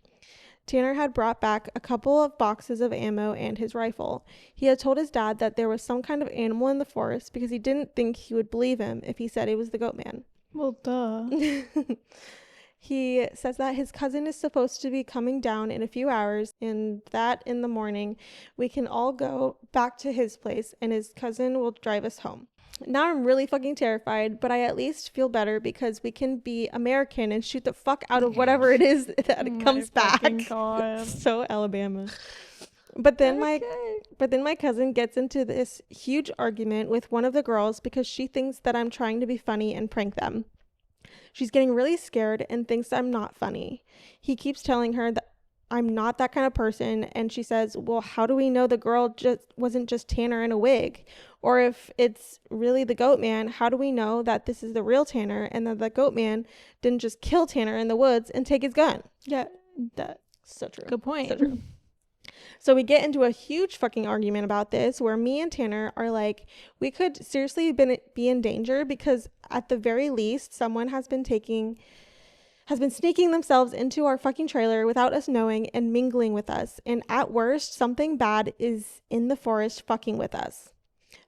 Tanner had brought back a couple of boxes of ammo and his rifle. He had told his dad that there was some kind of animal in the forest because he didn't think he would believe him if he said it was the GOATMAN. Well, duh. He says that his cousin is supposed to be coming down in a few hours, and that in the morning we can all go back to his place and his cousin will drive us home. Now I'm really fucking terrified, but I at least feel better because we can be American and shoot the fuck out of whatever it is that it comes back. So Alabama. But then my cousin gets into this huge argument with one of the girls because she thinks that I'm trying to be funny and prank them. She's getting really scared and thinks I'm not funny. He keeps telling her that I'm not that kind of person, and she says, "Well, how do we know the girl wasn't just Tanner in a wig? Or if it's really the GOATMAN, how do we know that this is the real Tanner and that the GOATMAN didn't just kill Tanner in the woods and take his gun?" Yeah, that's so true. Good point. So true. So we get into a huge fucking argument about this where me and Tanner are like, we could seriously be in danger because at the very least, someone has been sneaking themselves into our fucking trailer without us knowing and mingling with us. And at worst, something bad is in the forest fucking with us.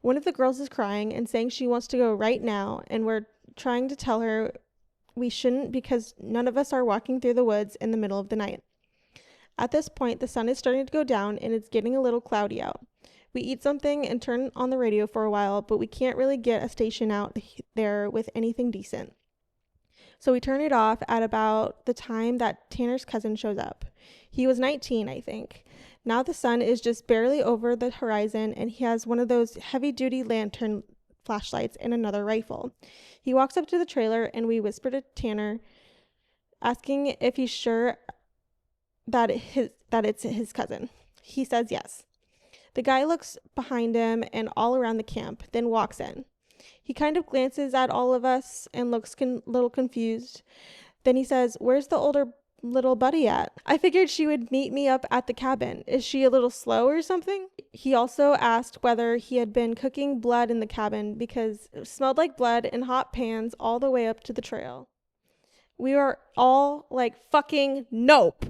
One of the girls is crying and saying she wants to go right now. And we're trying to tell her we shouldn't because none of us are walking through the woods in the middle of the night. At this point, the sun is starting to go down and it's getting a little cloudy out. We eat something and turn on the radio for a while, but we can't really get a station out there with anything decent. So we turn it off at about the time that Tanner's cousin shows up. He was 19, I think. Now the sun is just barely over the horizon and he has one of those heavy-duty lantern flashlights and another rifle. He walks up to the trailer and we whisper to Tanner, asking if he's sure that it's his cousin. He says yes. The guy looks behind him and all around the camp, then walks in. He kind of glances at all of us and looks a little confused. Then he says, "Where's the older little buddy at? I figured she would meet me up at the cabin. Is she a little slow or something?" He also asked whether he had been cooking blood in the cabin because it smelled like blood in hot pans all the way up to the trail. We are all like, fucking nope.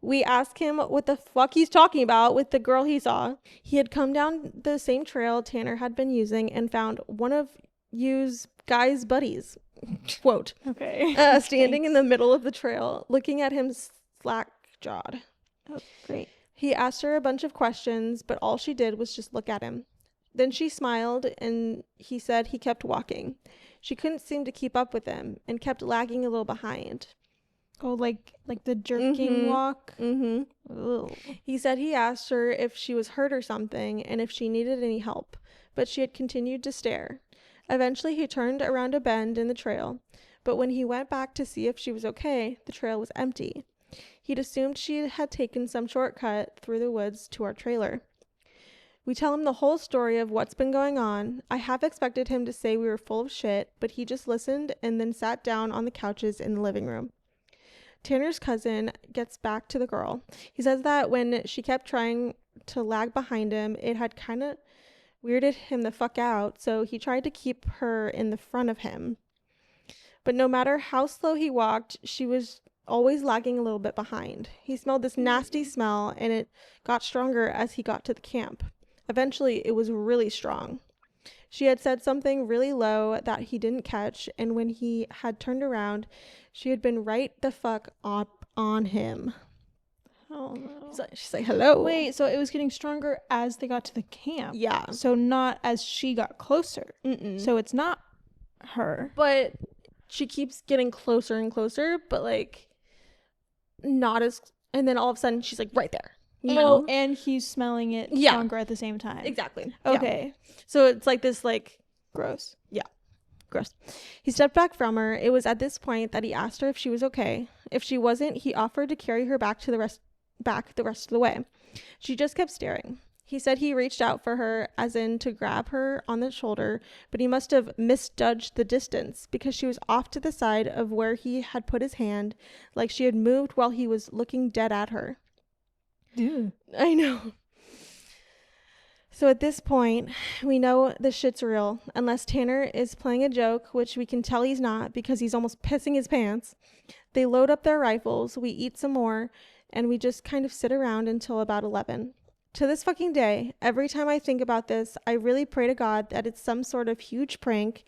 We asked him what the fuck he's talking about with the girl he saw. He had come down the same trail Tanner had been using and found one of use guys buddies, quote, okay, standing in the middle of the trail, looking at him slack-jawed. Oh, great. He asked her a bunch of questions, but all she did was just look at him. Then she smiled, and he said he kept walking. She couldn't seem to keep up with him and kept lagging a little behind. Oh, like the jerking walk? Mm-hmm. He said he asked her if she was hurt or something and if she needed any help, but she had continued to stare. Eventually, he turned around a bend in the trail, but when he went back to see if she was okay, the trail was empty. He'd assumed she had taken some shortcut through the woods to our trailer. We tell him the whole story of what's been going on. I half expected him to say we were full of shit, but he just listened and then sat down on the couches in the living room. Tanner's cousin gets back to the girl. He says that when she kept trying to lag behind him, it had kind of weirded him the fuck out, so he tried to keep her in the front of him. But no matter how slow he walked, she was always lagging a little bit behind. He smelled this nasty smell, and it got stronger as he got to the camp. Eventually, it was really strong. She had said something really low that he didn't catch, and when he had turned around, she had been right the fuck up on him. Oh no. She's like, hello. Wait, so it was getting stronger as they got to the camp. Yeah. So not as she got closer. Mm-mm. So it's not her. But she keeps getting closer and closer, but like not as, and then all of a sudden she's like right there. You know? And he's smelling it stronger at the same time. Exactly. Okay. Yeah. So it's like this, like, gross. Yeah. Gross. He stepped back from her. It was at this point that he asked her if she was okay. If she wasn't, he offered to carry her back the rest of the way. She just kept staring. He said he reached out for her, as in to grab her on the shoulder, but he must have misjudged the distance because she was off to the side of where he had put his hand, like she had moved while he was looking dead at her. Dude. I know. So at this point, we know this shit's real, unless Tanner is playing a joke, which we can tell he's not because he's almost pissing his pants. They load up their rifles, we eat some more, and we just kind of sit around until about 11. To this fucking day, every time I think about this, I really pray to God that it's some sort of huge prank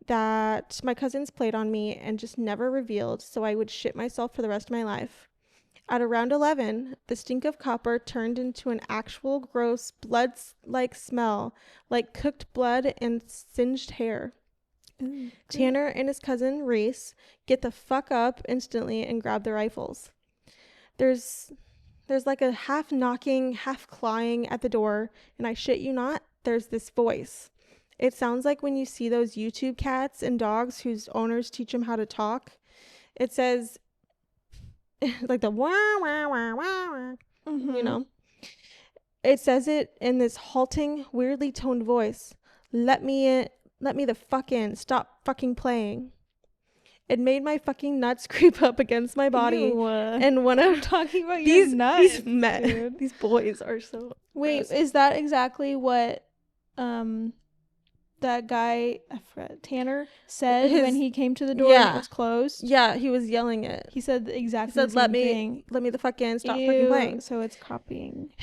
that my cousins played on me and just never revealed, so I would shit myself for the rest of my life. At around 11, the stink of copper turned into an actual gross blood-like smell, like cooked blood and singed hair. Ooh, Tanner and his cousin Reese get the fuck up instantly and grab the rifles. There's like a half knocking, half clawing at the door, and I shit you not, there's this voice. It sounds like when you see those YouTube cats and dogs whose owners teach them how to talk. It says, like the wah, wah, wah, wah, you know. It says it in this halting, weirdly toned voice. Let me the fuck in. Stop fucking playing. It made my fucking nuts creep up against my body. Ew. And when I'm talking about these nuts, these boys are so. Wait, gross. is that exactly what that guy, I forgot, Tanner said when he came to the door and it was closed? Yeah, he was yelling it. He said exactly the same thing. Let me the fuck in. Stop Ew, fucking playing. So it's copying.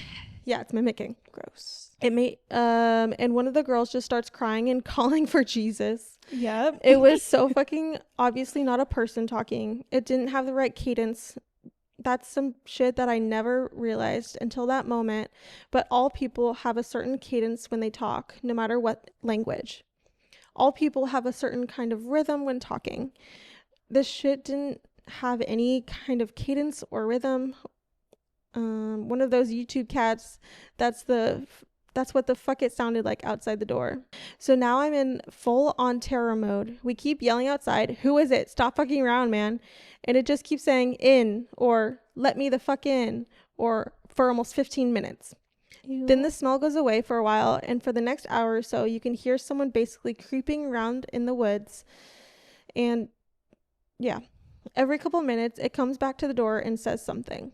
Yeah, it's mimicking. Gross. It made and one of the girls just starts crying and calling for Jesus. Yep. It was so fucking obviously not a person talking. It didn't have the right cadence. That's some shit that I never realized until that moment. But all people have a certain cadence when they talk, no matter what language. All people have a certain kind of rhythm when talking. This shit didn't have any kind of cadence or rhythm. One of those YouTube cats, that's what the fuck it sounded like outside the door. So now I'm in full on terror mode. We keep yelling outside, who is it? Stop fucking around, man. And it just keeps saying in, or let me the fuck in, or for almost 15 minutes. Ew. Then the smell goes away for a while, and for the next hour or so, you can hear someone basically creeping around in the woods. And yeah, every couple minutes, it comes back to the door and says something.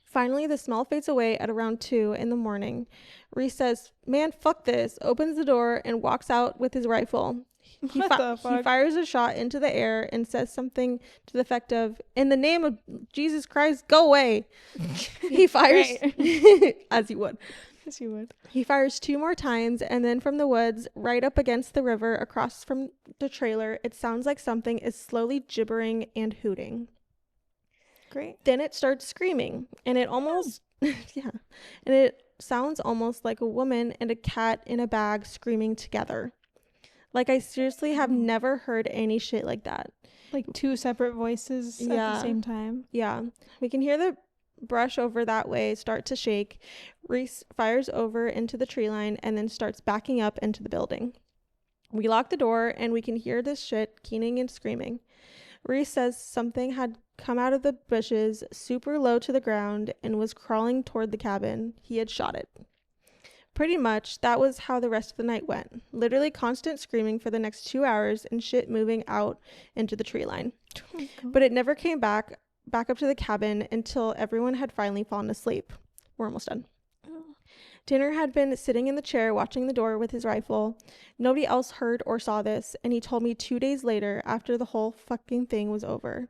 Finally, the smell fades away at around 2 in the morning. Reese says, man, fuck this, opens the door and walks out with his rifle. He fires a shot into the air and says something to the effect of, in the name of Jesus Christ, go away. He fires, as he would. Yes, you would. He fires 2 more times, and then from the woods, right up against the river, across from the trailer, it sounds like something is slowly gibbering and hooting. Great. Then it starts screaming, and it almost, yeah, and it sounds almost like a woman and a cat in a bag screaming together. Like, I seriously have never heard any shit like that. Like 2 separate voices at the same time. Yeah. We can hear the brush over that way start to shake. Reese fires over into the tree line and then starts backing up into the building. We lock the door and we can hear this shit keening and screaming. Reese says something had come out of the bushes super low to the ground and was crawling toward the cabin. He had shot it. Pretty much, that was how the rest of the night went. Literally constant screaming for the next 2 hours and shit moving out into the tree line. But it never came back up to the cabin until everyone had finally fallen asleep. We're almost done. Tanner had been sitting in the chair watching the door with his rifle. Nobody else heard or saw this, and he told me 2 days later, after the whole fucking thing was over.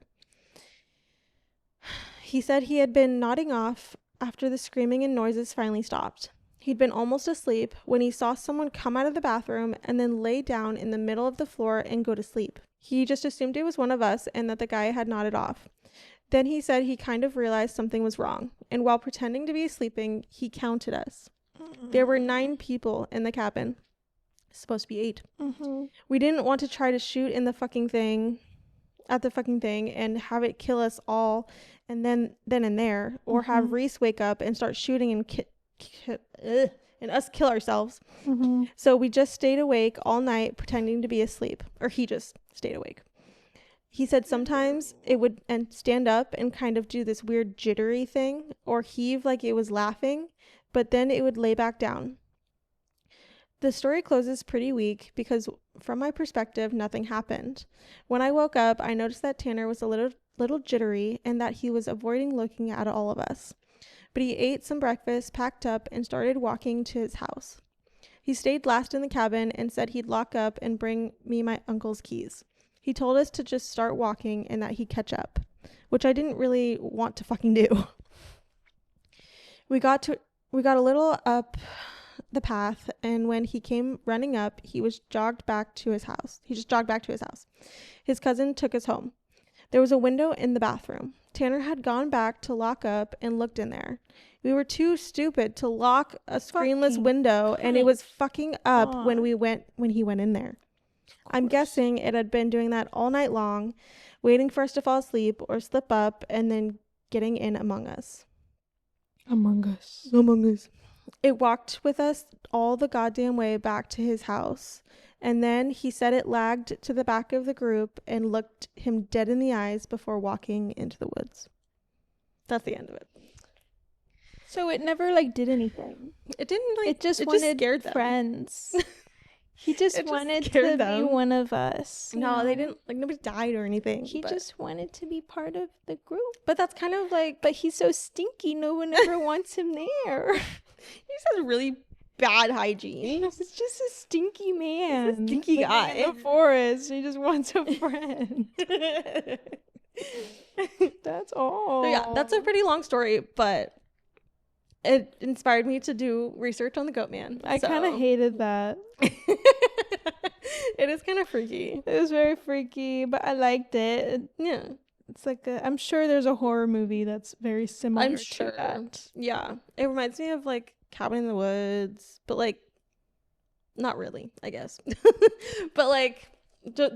He said he had been nodding off after the screaming and noises finally stopped. He'd been almost asleep when he saw someone come out of the bathroom and then lay down in the middle of the floor and go to sleep. He just assumed it was one of us and that the guy had nodded off. Then he said he kind of realized something was wrong, and while pretending to be sleeping, he counted us. There were 9 people in the cabin. Supposed to be 8. We didn't want to try to shoot in the fucking thing, at the fucking thing, and have it kill us all and then and there, or have Reese wake up and start shooting and us kill ourselves. So we just stayed awake all night pretending to be asleep, or he just stayed awake. He said sometimes it would stand up and kind of do this weird jittery thing or heave like it was laughing, but then it would lay back down. The story closes pretty weak because from my perspective, nothing happened. When I woke up, I noticed that Tanner was a little jittery and that he was avoiding looking at all of us. But he ate some breakfast, packed up, and started walking to his house. He stayed last in the cabin and said he'd lock up and bring me my uncle's keys. He told us to just start walking and that he'd catch up, which I didn't really want to fucking do. We got a little up the path, and when he came running up, he just jogged back to his house. His cousin took us home. There was a window in the bathroom. Tanner had gone back to lock up and looked in there. We were too stupid to lock a screenless window, and it was fucking up when he went in there. I'm guessing it had been doing that all night long, waiting for us to fall asleep or slip up and then getting in among us. It walked with us all the goddamn way back to his house. And then he said it lagged to the back of the group and looked him dead in the eyes before walking into the woods. That's the end of it. So it never did anything. It didn't it just wanted friends. He just wanted to be one of us. No, they didn't, nobody died or anything. He just wanted to be part of the group. But that's kind of but he's so stinky, no one ever wants him there. He just has really bad hygiene. He's just a stinky man. He's a stinky guy in the forest. He just wants a friend. That's all. So yeah, that's a pretty long story, but it inspired me to do research on the GOATMAN. I kind of hated that. It is kind of freaky. It was very freaky, but I liked it. Yeah. It's I'm sure there's a horror movie that's very similar to that. Yeah. It reminds me of Cabin in the Woods, but not really, I guess. But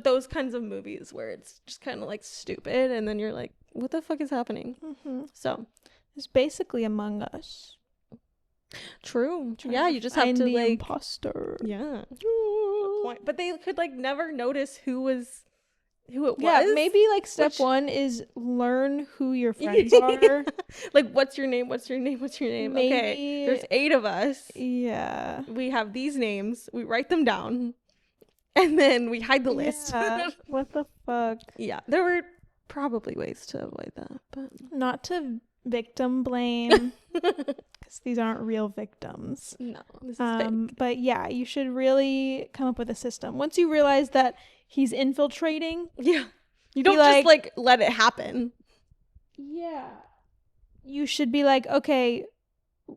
those kinds of movies where it's just kind of stupid and then you're like, what the fuck is happening? So it's basically Among Us. True. Yeah, you just have to the imposter. Yeah. But they could never notice who it was. Yeah, maybe step 1 is learn who your friends are. What's your name? Maybe, okay, there's 8 of us. Yeah. We have these names. We write them down. And then we hide the list. Yeah. What the fuck? Yeah, there were probably ways to avoid that, but not to victim blame, because these aren't real victims. No, this is fake. But yeah, you should really come up with a system. Once you realize that he's infiltrating, you don't just let it happen. Yeah, you should be okay,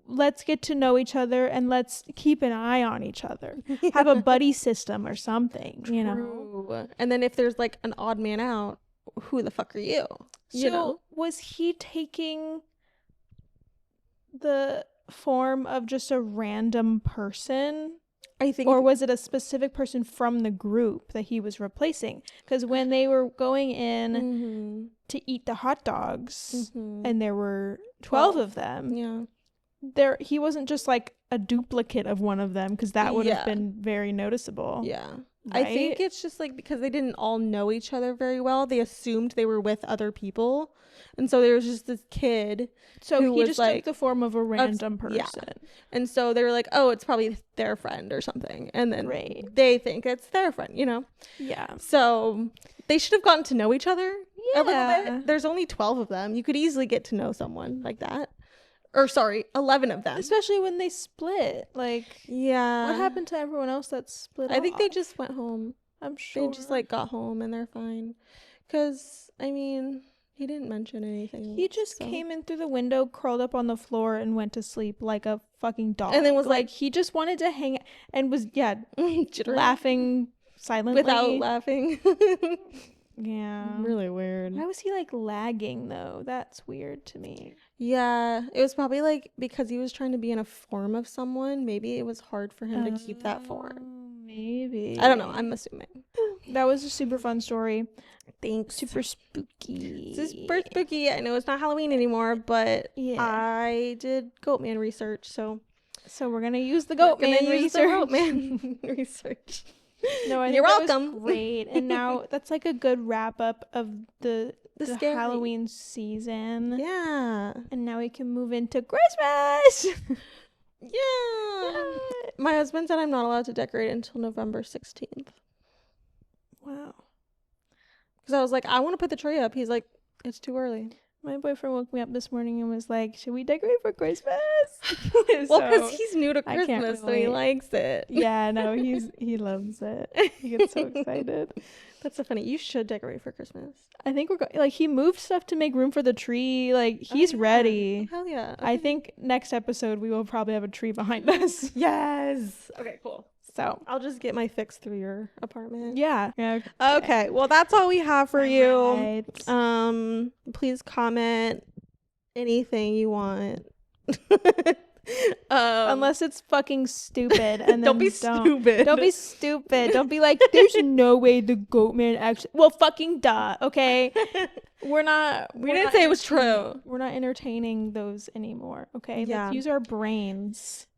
let's get to know each other and let's keep an eye on each other. Have a buddy system or something, you know. And then if there's like an odd man out, who the fuck are you? You know? Was he taking the form of just a random person? I think, or was it a specific person from the group that he was replacing? Because when they were going in to eat the hot dogs, and there were 12 of them, he wasn't just like a duplicate of one of them, because that would have been very noticeable. Right? I think it's just like because they didn't all know each other very well, they assumed they were with other people, and so there was just this kid. So he just like, took the form of a random person. And so they were like, oh, it's probably their friend or something, and then they think it's their friend, you know. So they should have gotten to know each other a little bit. There's only 12 of them. You could easily get to know someone like that. Or sorry, 11 of them. Especially when they split. Like, what happened to everyone else that split off? I think they just went home. I'm sure. They just like got home and they're fine. Because, I mean, he didn't mention anything. He just came in through the window, curled up on the floor, and went to sleep like a fucking dog. And then was like he just wanted to hang and was, laughing silently. Without laughing. Really weird. Why was he like lagging though? That's weird to me. Yeah, it was probably like because he was trying to be in a form of someone. Maybe it was hard for him to keep that form. Maybe. I don't know. I'm assuming. That was a super fun story. Thanks. Super spooky. Super spooky. I know it's not Halloween anymore, but I did GOATMAN research, so we're gonna use the GOATMAN research. No, I think you're that welcome. Was great. And now that's like a good wrap up of the Halloween season. Yeah. And now we can move into Christmas. My husband said I'm not allowed to decorate until November 16th. Wow. Because I was like, I want to put the tree up. He's like, it's too early. My boyfriend woke me up this morning and was like, should we decorate for Christmas? Well, because he's new to Christmas, so he likes it. Yeah, no, he loves it. He gets so excited. That's so funny. You should decorate for Christmas. I think we're like, he moved stuff to make room for the tree. Like, he's ready. Hell yeah. Okay. I think next episode we will probably have a tree behind us. Yes. Okay, cool. So I'll just get my fix through your apartment. Yeah. Okay. Well, that's all we have for you. Right. Please comment anything you want. Unless it's fucking stupid, and then don't be stupid. Don't be stupid. Don't be like, there's no way the GOATMAN actually. Well, fucking duh. Okay. We didn't say it was true. We're not entertaining those anymore. Okay. Yeah. Let's use our brains.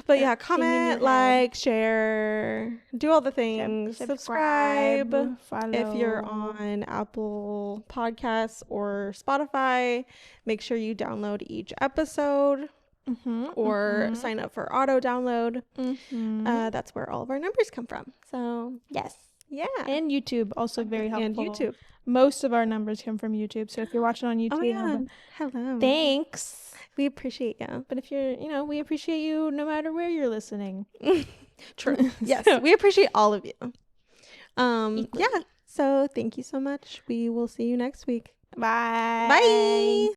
But yeah, comment, like, share, do all the things. Subscribe. Follow. If you're on Apple Podcasts or Spotify, make sure you download each episode or sign up for auto download. That's where all of our numbers come from. So yes. Yeah. And YouTube, also very helpful. And YouTube. Most of our numbers come from YouTube. So if you're watching on YouTube, hello. Thanks. We appreciate you. But if you're, we appreciate you no matter where you're listening. True. Yes, we appreciate all of you. Yeah. So thank you so much. We will see you next week. Bye. Bye.